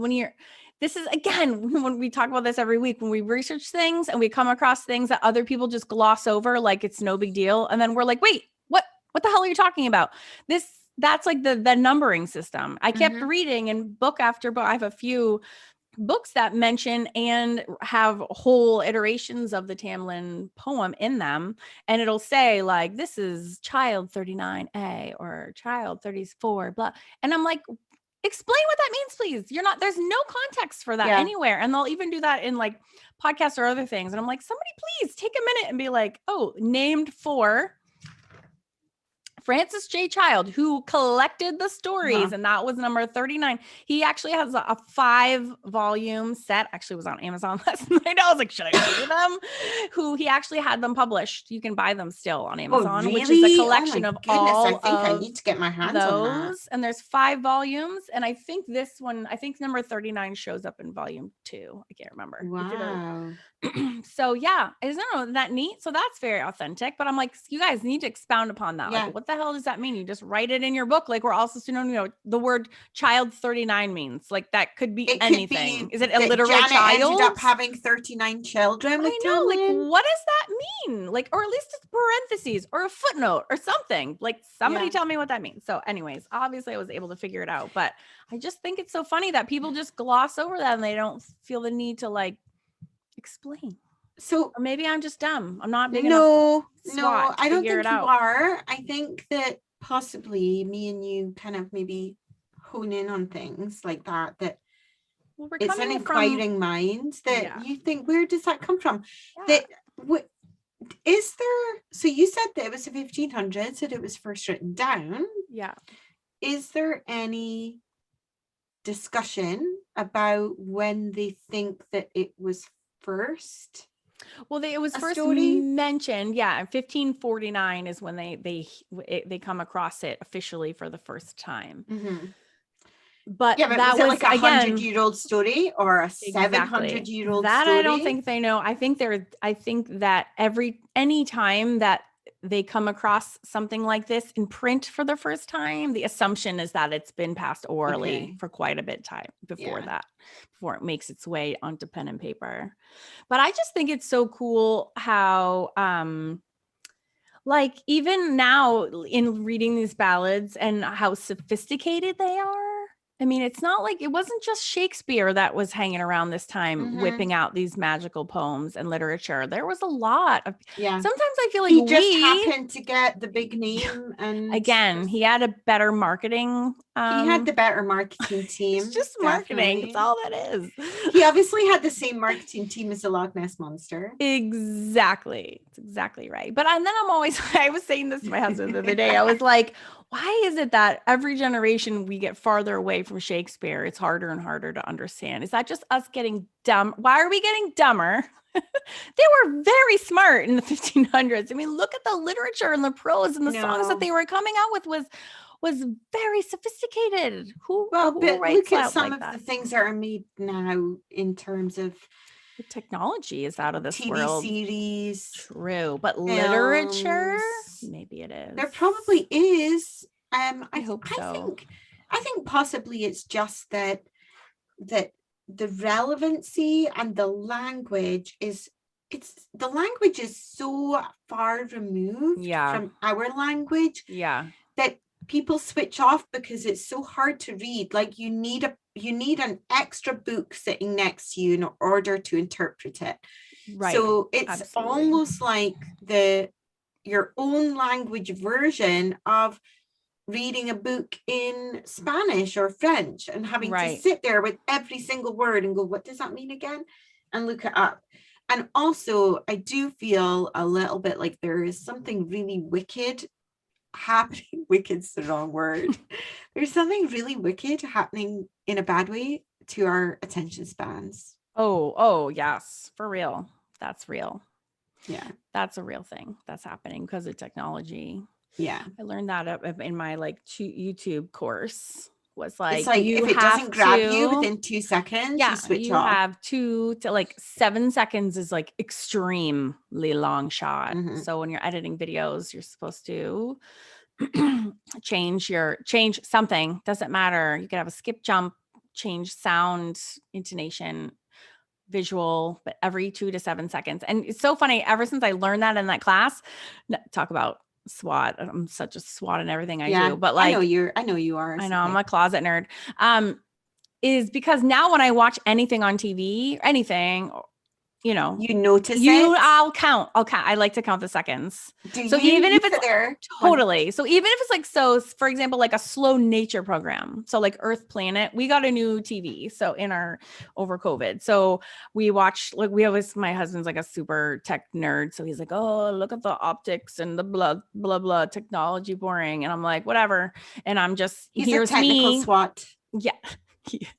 this is, again, when we talk about this every week, when we research things and we come across things that other people just gloss over like it's no big deal. And then we're like, wait, what the hell are you talking about? That's like the numbering system. I kept reading, and book after book. I have a few books that mention and have whole iterations of the Tamlin poem in them. And it'll say like, this is Child 39A or Child 34, blah. And I'm like, explain what that means, please. There's no context for that anywhere. And they'll even do that in like podcasts or other things. And I'm like, somebody please take a minute and be like, oh, named for Francis J. Child, who collected the stories, and that was number 39. He actually has a 5-volume set. Actually, was on Amazon last night. I was like, should I order them? Who he actually had them published. You can buy them still on Amazon, really? which is a collection of all I think I need to get my hands on those. And there's 5 volumes, and I think this one, I think number 39 shows up in volume 2. I can't remember. Wow. So yeah, isn't that neat? So that's very authentic. But I'm like, you guys need to expound upon that. Like, what the hell does that mean? You just write it in your book. Like, we're also students, the word child 39 means. Like, that could be anything. Is it a literal Janet child? Ended up having 39 children. I know. Like, what does that mean? Like, or at least it's parentheses or a footnote or something. Like, somebody tell me what that means. So, anyways, obviously, I was able to figure it out. But I just think it's so funny that people just gloss over that and they don't feel the need to like explain. So, or maybe I'm just dumb. I'm not big enough. No, I don't think you are. I think that possibly me and you kind of maybe hone in on things like that. Well, it's an inquiring mind that you think, where does that come from? That is there? So you said that it was the 1500s that it was first written down. Yeah. Is there any discussion about when they think that it was first? Well, it was first mentioned, 1549 is when they come across it officially for the first time. Mm-hmm. But that was like a 100-year-old story or a 700-year-old that story? I don't think they know. I think that any time that they come across something like this in print for the first time, the assumption is that it's been passed orally for quite a bit of time before it makes its way onto pen and paper. But I just think it's so cool how like even now in reading these ballads and how sophisticated they are. I mean, it's not like it wasn't just Shakespeare that was hanging around this time whipping out these magical poems and literature. There was a lot of sometimes I feel like he just happened to get the big name, and again, he had a better marketing. He had the better marketing team. It's just marketing. That's all that is. He obviously had the same marketing team as the Loch Ness Monster. Exactly. It's exactly right. But and then I was saying this to my husband the other day. I was like, why is it that every generation we get farther away from Shakespeare? It's harder and harder to understand. Is that just us getting dumb? Why are we getting dumber? They were very smart in the 1500s. I mean, look at the literature and the prose and the songs that they were coming out with was very sophisticated. Who look at some of the things that are made now in terms of the technology is out of this TV world. Series. True, but films, literature, maybe it is. There probably is. I hope so. I think possibly it's just that the relevancy and the language is so far removed from our language that people switch off because it's so hard to read. Like you need an extra book sitting next to you in order to interpret it. Right. So it's almost like your own language version of reading a book in Spanish or French and having to sit there with every single word and go, what does that mean again? And look it up. And also, I do feel a little bit like there is something really wicked happening. Wicked's the wrong word. There's something really wicked happening in a bad way to our attention spans. Oh, yes, for real. That's real. Yeah. That's a real thing that's happening because of technology. Yeah. I learned that in my YouTube course. Was like, it's like if it doesn't grab you within 2 seconds, you switch off. Have 2 to like 7 seconds is like extremely long shot. Mm-hmm. So when you're editing videos, you're supposed to change something. Doesn't matter. You can have a skip jump, change sound, intonation, visual, but every 2 to 7 seconds. And it's so funny. Ever since I learned that in that class, talk about SWAT. I'm such a SWAT in everything I do, but like, I know you are. I know I'm a closet nerd. Is because now when I watch anything on TV, anything, you know, you notice it. I'll count. I like to count the seconds. Do so you even if it's there? Totally. So even if it's like, so for example, like a slow nature program, so like Earth Planet, we got a new TV. So over COVID, so we watch, like, my husband's like a super tech nerd. So he's like, oh, look at the optics and the blah technology boring. And I'm like, whatever. And I'm just, he's here's a technical me. SWAT. Yeah. Yes.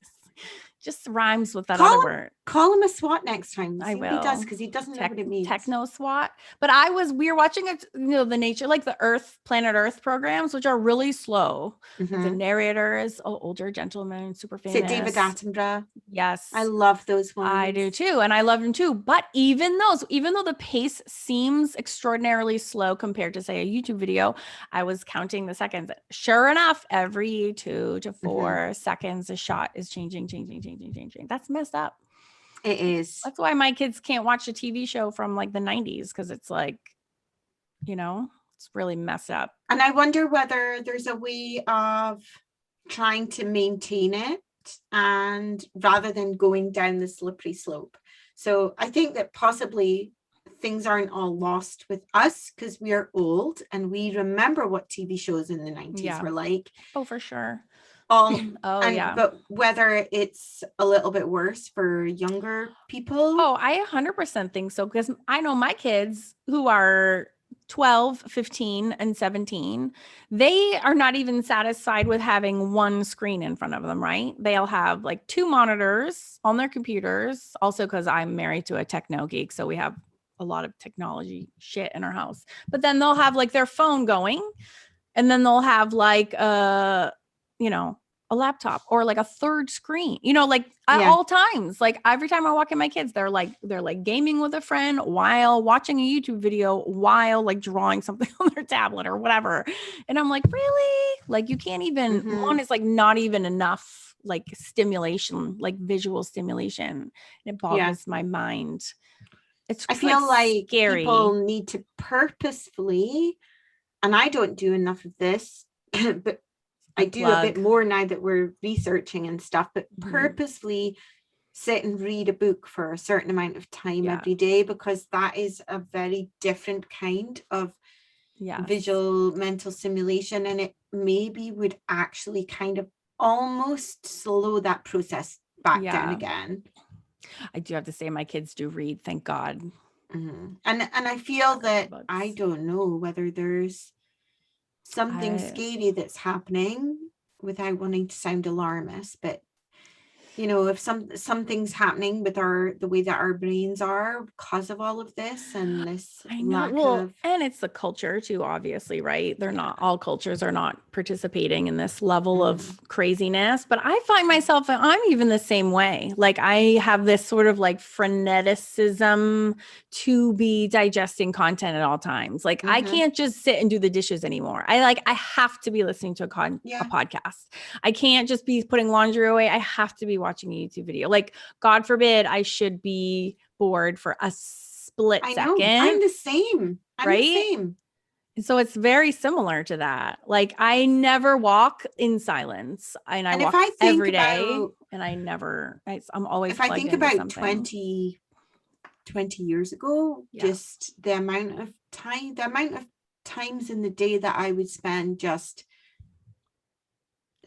Just rhymes with that other word. Call him a SWAT next time. I will. He does, because he doesn't know what it means. Techno SWAT. But we were watching the nature, like the Planet Earth programs, which are really slow. Mm-hmm. The narrator is an older gentleman, super famous. Is it David Attenborough? Yes. I love those ones. I do too. And I love him too. But even though the pace seems extraordinarily slow compared to, say, a YouTube video, I was counting the seconds. Sure enough, every 2 to 4 seconds, a shot is changing. That's messed up. It is. That's why my kids can't watch a TV show from like the 90s, because it's like, it's really messed up. And I wonder whether there's a way of trying to maintain it, and rather than going down the slippery slope. So I think that possibly things aren't all lost with us, because we are old and we remember what TV shows in the 90s were like. Oh, for sure. But whether it's a little bit worse for younger people. Oh, I 100% think so, because I know my kids who are 12, 15, and 17, they are not even satisfied with having one screen in front of them, right? They'll have like 2 monitors on their computers, also because I'm married to a techno geek, so we have a lot of technology shit in our house. But then they'll have like their phone going, and then they'll have like a laptop or like a third screen, at all times. Like every time I walk in my kids, they're like gaming with a friend while watching a YouTube video, while like drawing something on their tablet or whatever. And I'm like, really? Like, you can't even, one is like not even enough like stimulation, like visual stimulation. And it boggles my mind. I feel like scary. People need to purposefully, and I don't do enough of this, but I do a bit more now that we're researching and stuff, but purposely sit and read a book for a certain amount of time every day, because that is a very different kind of visual mental stimulation, and it maybe would actually kind of almost slow that process back down again. I do have to say, my kids do read, thank God. And I feel that I don't know whether there's something scary that's happening, without wanting to sound alarmist, but if something's happening with the way that our brains are because of all of this and this lack of, and it's the culture too, obviously, right? They're not, all cultures are not participating in this level of craziness, but I find myself, I'm even the same way. Like, I have this sort of like freneticism to be digesting content at all times. Like, I can't just sit and do the dishes anymore. I have to be listening to a podcast. I can't just be putting laundry away. I have to be watching a YouTube video. Like, God forbid I should be bored for a split second. I'm the same. Right? And so it's very similar to that. Like, I never walk in silence, and I walk every day, and I'm always, if I think about 20 years ago, just the amount of times in the day that I would spend just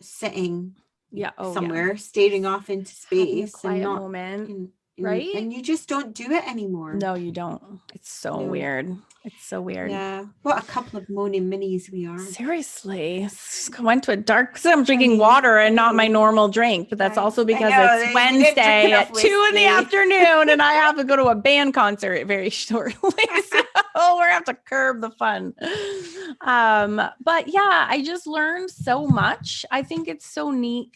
sitting somewhere, staring off into space, quiet and not moment, right? And you just don't do it anymore. No, you don't. It's so weird. It's so weird. Yeah. What a couple of moaning minis we are. Seriously. I went to a dark, because I'm drinking water and not my normal drink, but that's also because it's Wednesday at 2 in the afternoon and I have to go to a band concert very shortly. So we're gonna have to curb the fun. But yeah, I just learned so much. I think it's so neat.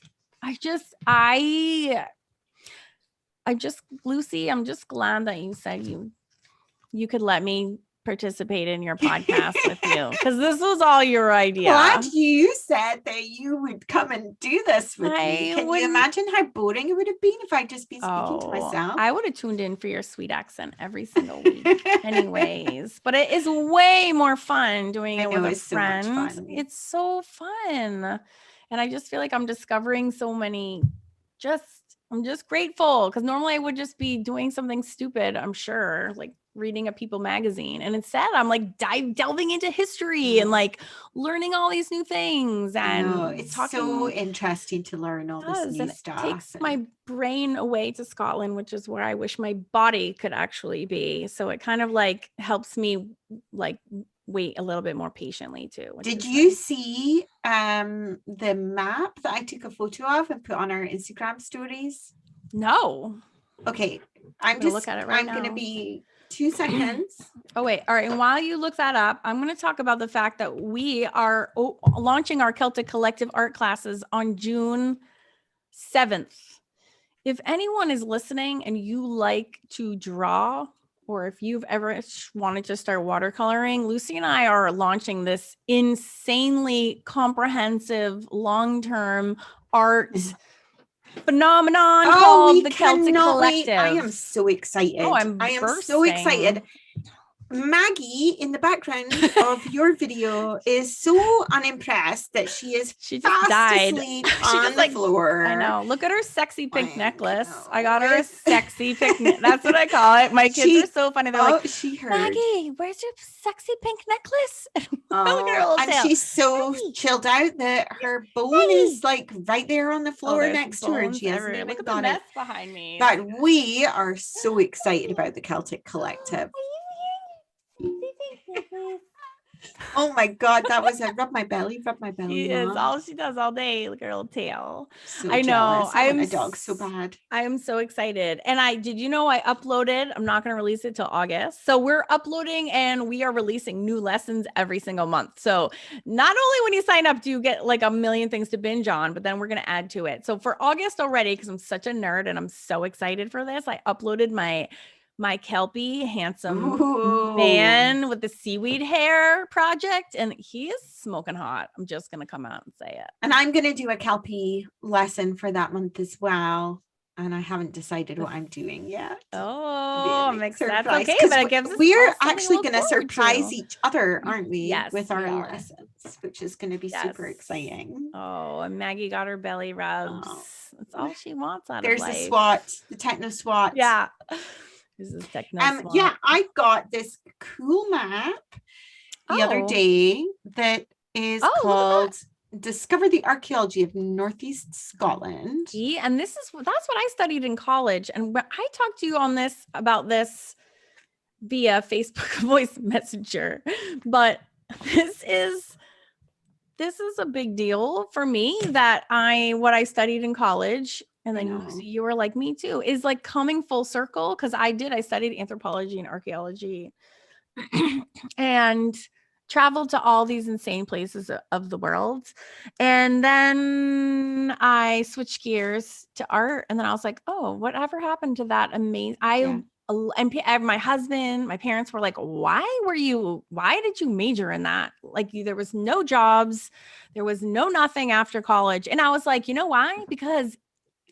Lucy, I'm just glad that you said you could let me participate in your podcast with you, because this was all your idea. Glad you said that you would come and do this with me. Can you imagine how boring it would have been if I'd just been speaking to myself? I would have tuned in for your sweet accent every single week anyways, but it is way more fun doing it with a friend. So much fun. It's so fun. And I just feel like I'm discovering so many just I'm just grateful because normally I would just be doing something stupid, I'm sure, like reading a People magazine. And instead, I'm like delving into history and like learning all these new things and it's talking. so interesting to learn all this new And stuff. it takes my brain away to Scotland, which is where I wish my body could actually be. So it kind of like helps me like wait a little bit more patiently too. Did you see the map that I took a photo of and put on our Instagram stories? No. Okay, I'm just look at it right now. I'm going to be 2 seconds. Oh, wait. All right. And while you look that up, I'm going to talk about the fact that we are launching our Celtic Collective art classes on June 7th. If anyone is listening and you like to draw, or if you've ever wanted to start watercoloring, Lucy and I are launching this insanely comprehensive, long-term art phenomenon called the Celtic Collective. I am so excited. Oh, I am so excited. Maggie in the background of your video is so unimpressed that she just died asleep on the floor. I know. Look at her sexy pink necklace. I got her a sexy pink necklace. That's what I call it. My kids are so funny. They're like, she heard. Maggie, where's your sexy pink necklace? Look at her little tail. She's so chilled out that her bone is like right there on the floor next to her, and she hasn't even got it behind me. But we are so excited about the Celtic Collective. Oh my God, that was a rub my belly. She is all she does all day. Look at her little tail. So I know. I want a dog so bad. I am so excited. And did you know I uploaded? I'm not going to release it till August. So we're uploading and we are releasing new lessons every single month. So not only when you sign up do you get like a million things to binge on, but then we're going to add to it. So for August already, because I'm such a nerd and I'm so excited for this, I uploaded my Kelpie handsome man with the seaweed hair project, and he is smoking hot. I'm just gonna come out and say it. And I'm gonna do a Kelpie lesson for that month as well, and I haven't decided what I'm doing yet. Oh, I'm excited. That's okay, but it gives us we're actually gonna surprise each other, aren't we? Yes, with our lessons, which is gonna be super exciting. Oh, and Maggie got her belly rubs. That's all she wants out of life. There's the SWAT, the techno SWAT. Yeah. This is yeah, I got this cool map the other day that is called Discover the Archaeology of Northeast Scotland. And that's what I studied in college. And I talked to you about this via Facebook voice messenger, but this is a big deal for me that what I studied in college. And then you were like, me too, is like coming full circle. Cause I studied anthropology and archaeology and traveled to all these insane places of the world. And then I switched gears to art. And then I was like, oh, whatever happened to that amazing, and my husband, my parents were like, why did you major in that? Like there was no jobs, there was nothing after college. And I was like, you know why? Because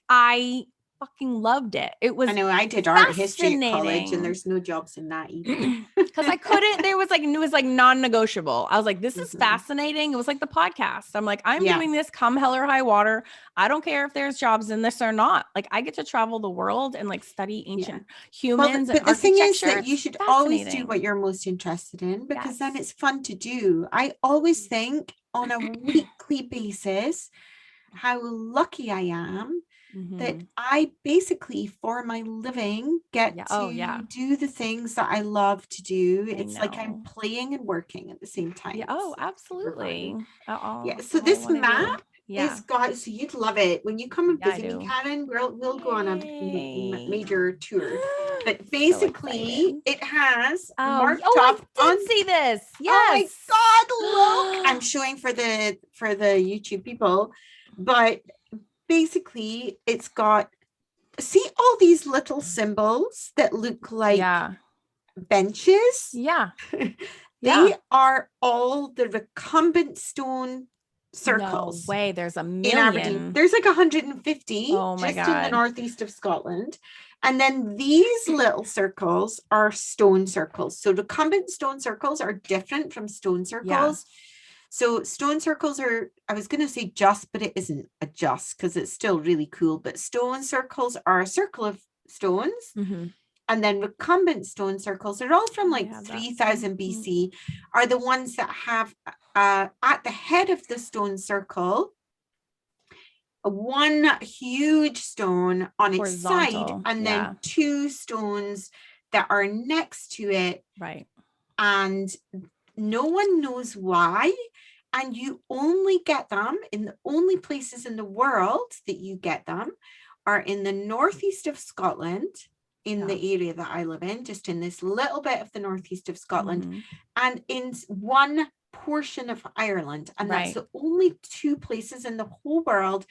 I fucking loved it. It was, I know, I did art history at college and there's no jobs in that either. Because I couldn't, it was like non-negotiable. I was like, this is fascinating. It was like the podcast. I'm like, I'm doing this come hell or high water. I don't care if there's jobs in this or not. Like I get to travel the world and like study ancient humans. But the thing is that you should always do what you're most interested in, because then it's fun to do. I always think on a weekly basis how lucky I am that I basically for my living get to do the things that I love to do. It's like I'm playing and working at the same time. Yeah. Oh, absolutely. So this map is got, so you'd love it when you come and visit me, Karen. We'll go on a major tour. But basically it has marked up I did see this. Yes. Oh my God, look. I'm showing for the YouTube people, but basically it's got, see all these little symbols that look like benches. They are all the recumbent stone circles. No way, there's a million. In Aberdeen. There's like 150 in the northeast of Scotland. And then these little circles are stone circles. So recumbent stone circles are different from stone circles. So stone circles are, I was going to say just, but it isn't a just because it's still really cool. But stone circles are a circle of stones. And then recumbent stone circles are all from like 3000 BC, are the ones that have at the head of the stone circle one huge stone on its side, and then two stones that are next to it. Right. And no one knows why. And you only get them in the only places in the world that you get them are in the northeast of Scotland, in the area that I live in, just in this little bit of the northeast of Scotland, and in one portion of Ireland. And that's the only two places in the whole world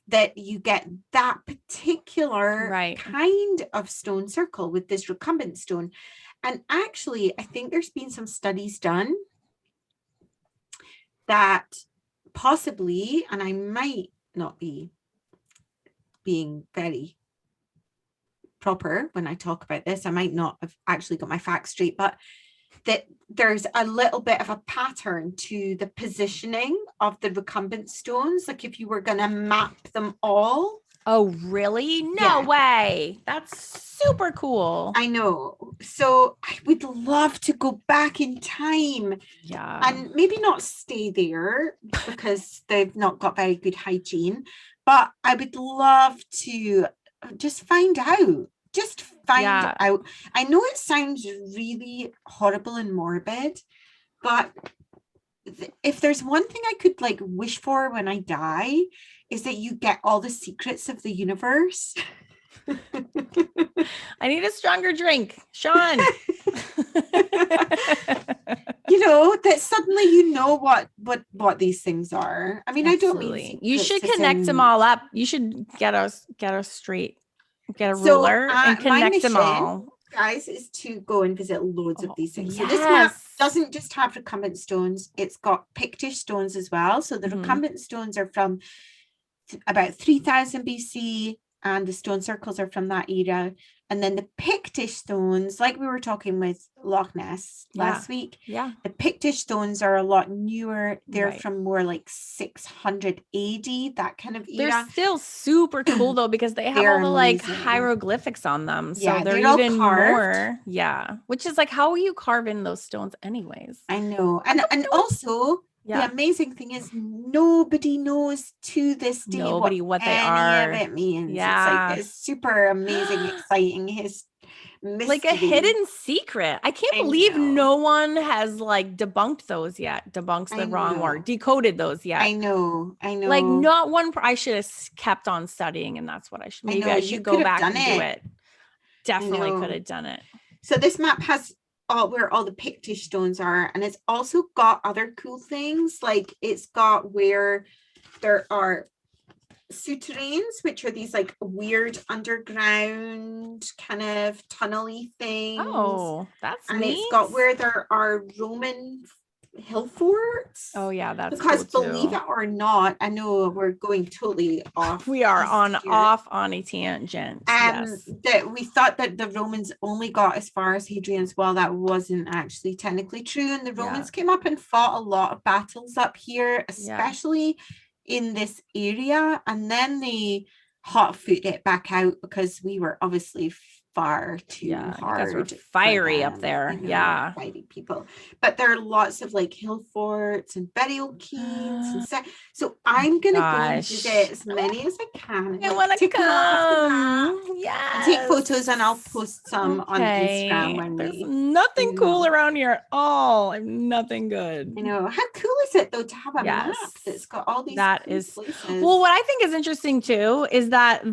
that you get that particular kind of stone circle with this recumbent stone. And actually, I think there's been some studies done that possibly, and I might not be being very proper when I talk about this, I might not have actually got my facts straight, but that there's a little bit of a pattern to the positioning of the recumbent stones. Like if you were going to map them all. Oh, really? No way. That's super cool. I know. So I would love to go back in time. Yeah. And maybe not stay there because they've not got very good hygiene. But I would love to just find out. Just find out. I know it sounds really horrible and morbid, but if there's one thing I could like wish for when I die, is that you get all the secrets of the universe. I need a stronger drink, Sean. You know, that suddenly you know what these things are. I mean, absolutely. I don't mean you should connect them all up. You should get us straight. Get a ruler and connect them all. Guys, is to go and visit loads of these things. So this map doesn't just have recumbent stones, it's got Pictish stones as well. So the recumbent stones are from about 3000 BC, and the stone circles are from that era. And then the Pictish stones, like we were talking with Loch Ness last week, the Pictish stones are a lot newer. They're from more like 600 AD, that kind of era. They're still super cool though, because they have all the like hieroglyphics on them. So they're even more, which is like, how are you carving those stones anyways? I know. And also, the amazing thing is nobody knows to this day what they are. Of it means. It's like it's super amazing, exciting. His mystery. Like a hidden secret. I can't believe no one has like debunked those yet. Debunks the wrong word. Decoded those yet. I know. Like not one. I should have kept on studying, and that's what I should. Maybe I should go back and do it. Definitely could have done it. So this map has where all the Pictish stones are, and it's also got other cool things, like it's got where there are souterrains, which are these like weird underground kind of tunnely things. Oh, that's neat. It's got where there are Roman hill forts. Oh yeah, that's because cool believe it or not, I know we're going totally off. We are off on a tangent. That we thought that the Romans only got as far as Hadrian's Wall. That wasn't actually technically true, and the Romans came up and fought a lot of battles up here, especially in this area, and then they hot foot it back out because we were obviously far too hard. We're fiery up there. Fighting people. But there are lots of like hill forts and burial caves and stuff. So I'm gonna go and visit as many as I can. I want to come. Take photos, and I'll post some on Instagram when there's nothing cool around here at all. I'm nothing good. I know. How cool is it though to have a map that's got all these places? Well, what I think is interesting too is that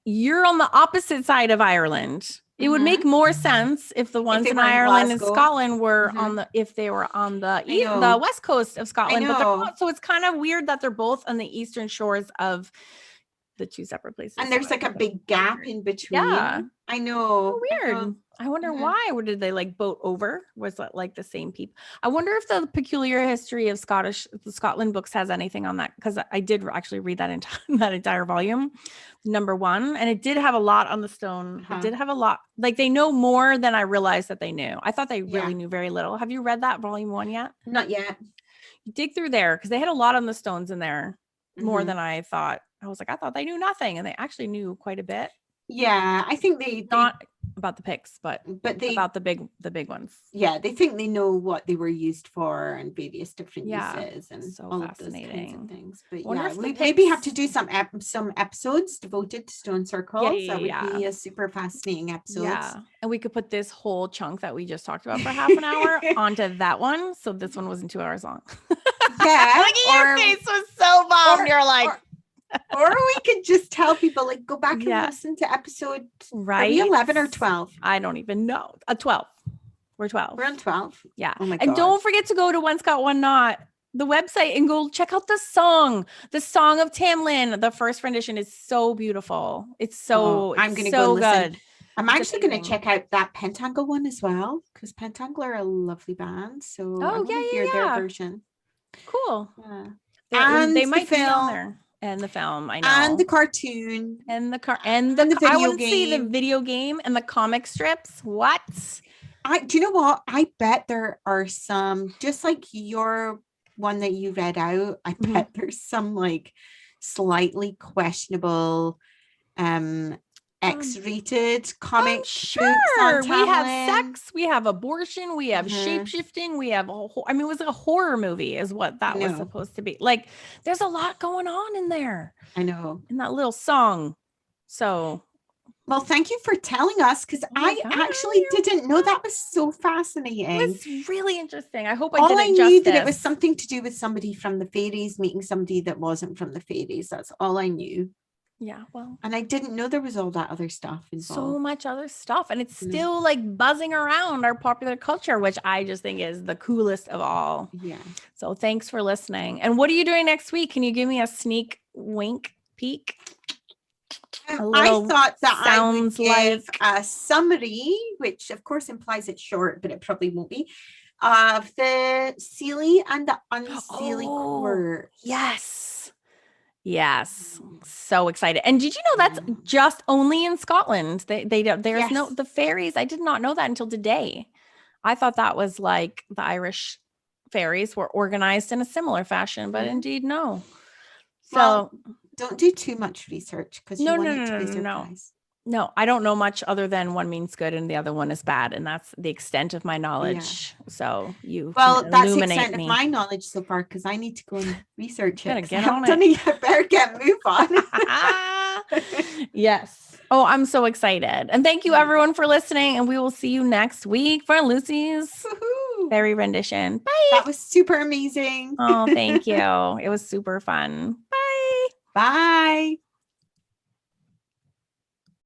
you're on the opposite side of Ireland. It would make more sense if the ones in Ireland and Scotland were on the west coast of Scotland, but they're not. So it's kind of weird that they're both on the eastern shores of the two separate places. And there's like a big gap in between. Yeah, I know. So weird. I wonder why. Or did they like boat over? Was that like the same people? I wonder if the peculiar history of the Scotland books has anything on that, because I did actually read that that entire volume, number 1, and it did have a lot on the stone. It did have a lot. Like they know more than I realized that they knew. I thought they really knew very little. Have you read that volume 1 yet? Not yet. dig through there because they had a lot on the stones in there, more Mhm. than I thought. I was like, I thought they knew nothing, and they actually knew quite a bit. Yeah, I think they Not about the picks, but they about the big ones. Yeah, they think they know what they were used for and various different Yeah, uses and so all of those kinds of fascinating. things. But Wonder yeah, if the we maybe have picks- to do some episodes devoted to stone circles. That would be a super fascinating episode. Yeah, and we could put this whole chunk that we just talked about for half an hour onto that one, so this one wasn't 2 hours long. Yeah, Like your face was so bummed. You're like, or we could just tell people, like, go back Yeah. and listen to episode. right? Are we 11 or 12? I don't even know. 12. We're 12. We're on 12. Yeah. Oh my And God. don't forget to go to One Scot, One Not, the website, and go check out the song of Tamlin. The first rendition is so beautiful. It's so I'm gonna so go listen. good. I'm It's actually going to amazing. check out that Pentangle one as well, because Pentangle are a lovely band. So I want to hear their version. Cool. Yeah. And they might the be on film, there. And the film, I know. and the cartoon, and the video I want to game. see the video game and the comic strips. What? Do you know what? I bet there are some, just like your one that you read out. I bet there's some like slightly questionable X-rated comic books on Tamlin. We have sex, we have abortion, we have shape-shifting, we have I mean, it was like a horror movie is what that was supposed to be. Like, there's a lot going on in there. I know. In that little song. So, well, thank you for telling us, because I actually didn't know. That was so fascinating. It was really interesting. I hope I knew that it was something to do with somebody from the fairies meeting somebody that wasn't from the fairies. That's all I knew. Yeah, well, and I didn't know there was all that other stuff involved. So much other stuff, and it's still like buzzing around our popular culture, which I just think is the coolest of all. Yeah. So thanks for listening. And what are you doing next week? Can you give me a sneak peek? I thought that I would give a summary, which of course implies it's short, but it probably won't be, of the Seelie and the Unseelie Court. Yes. So excited. And did you know that's just only in Scotland? There's no, the fairies. I did not know that until today. I thought that was like the Irish fairies were organized in a similar fashion, but indeed no. So well, don't do too much research, because you want it to be surprised. No, I don't know much other than one means good and the other one is bad, and that's the extent of my knowledge. Yeah. So that's the extent of my knowledge so far, because I need to go and research it. Get on it. I better move on. Yes. Oh, I'm so excited, and thank you everyone for listening. And we will see you next week for Lucy's fairy rendition. Bye. That was super amazing. Oh, thank you. It was super fun. Bye. Bye.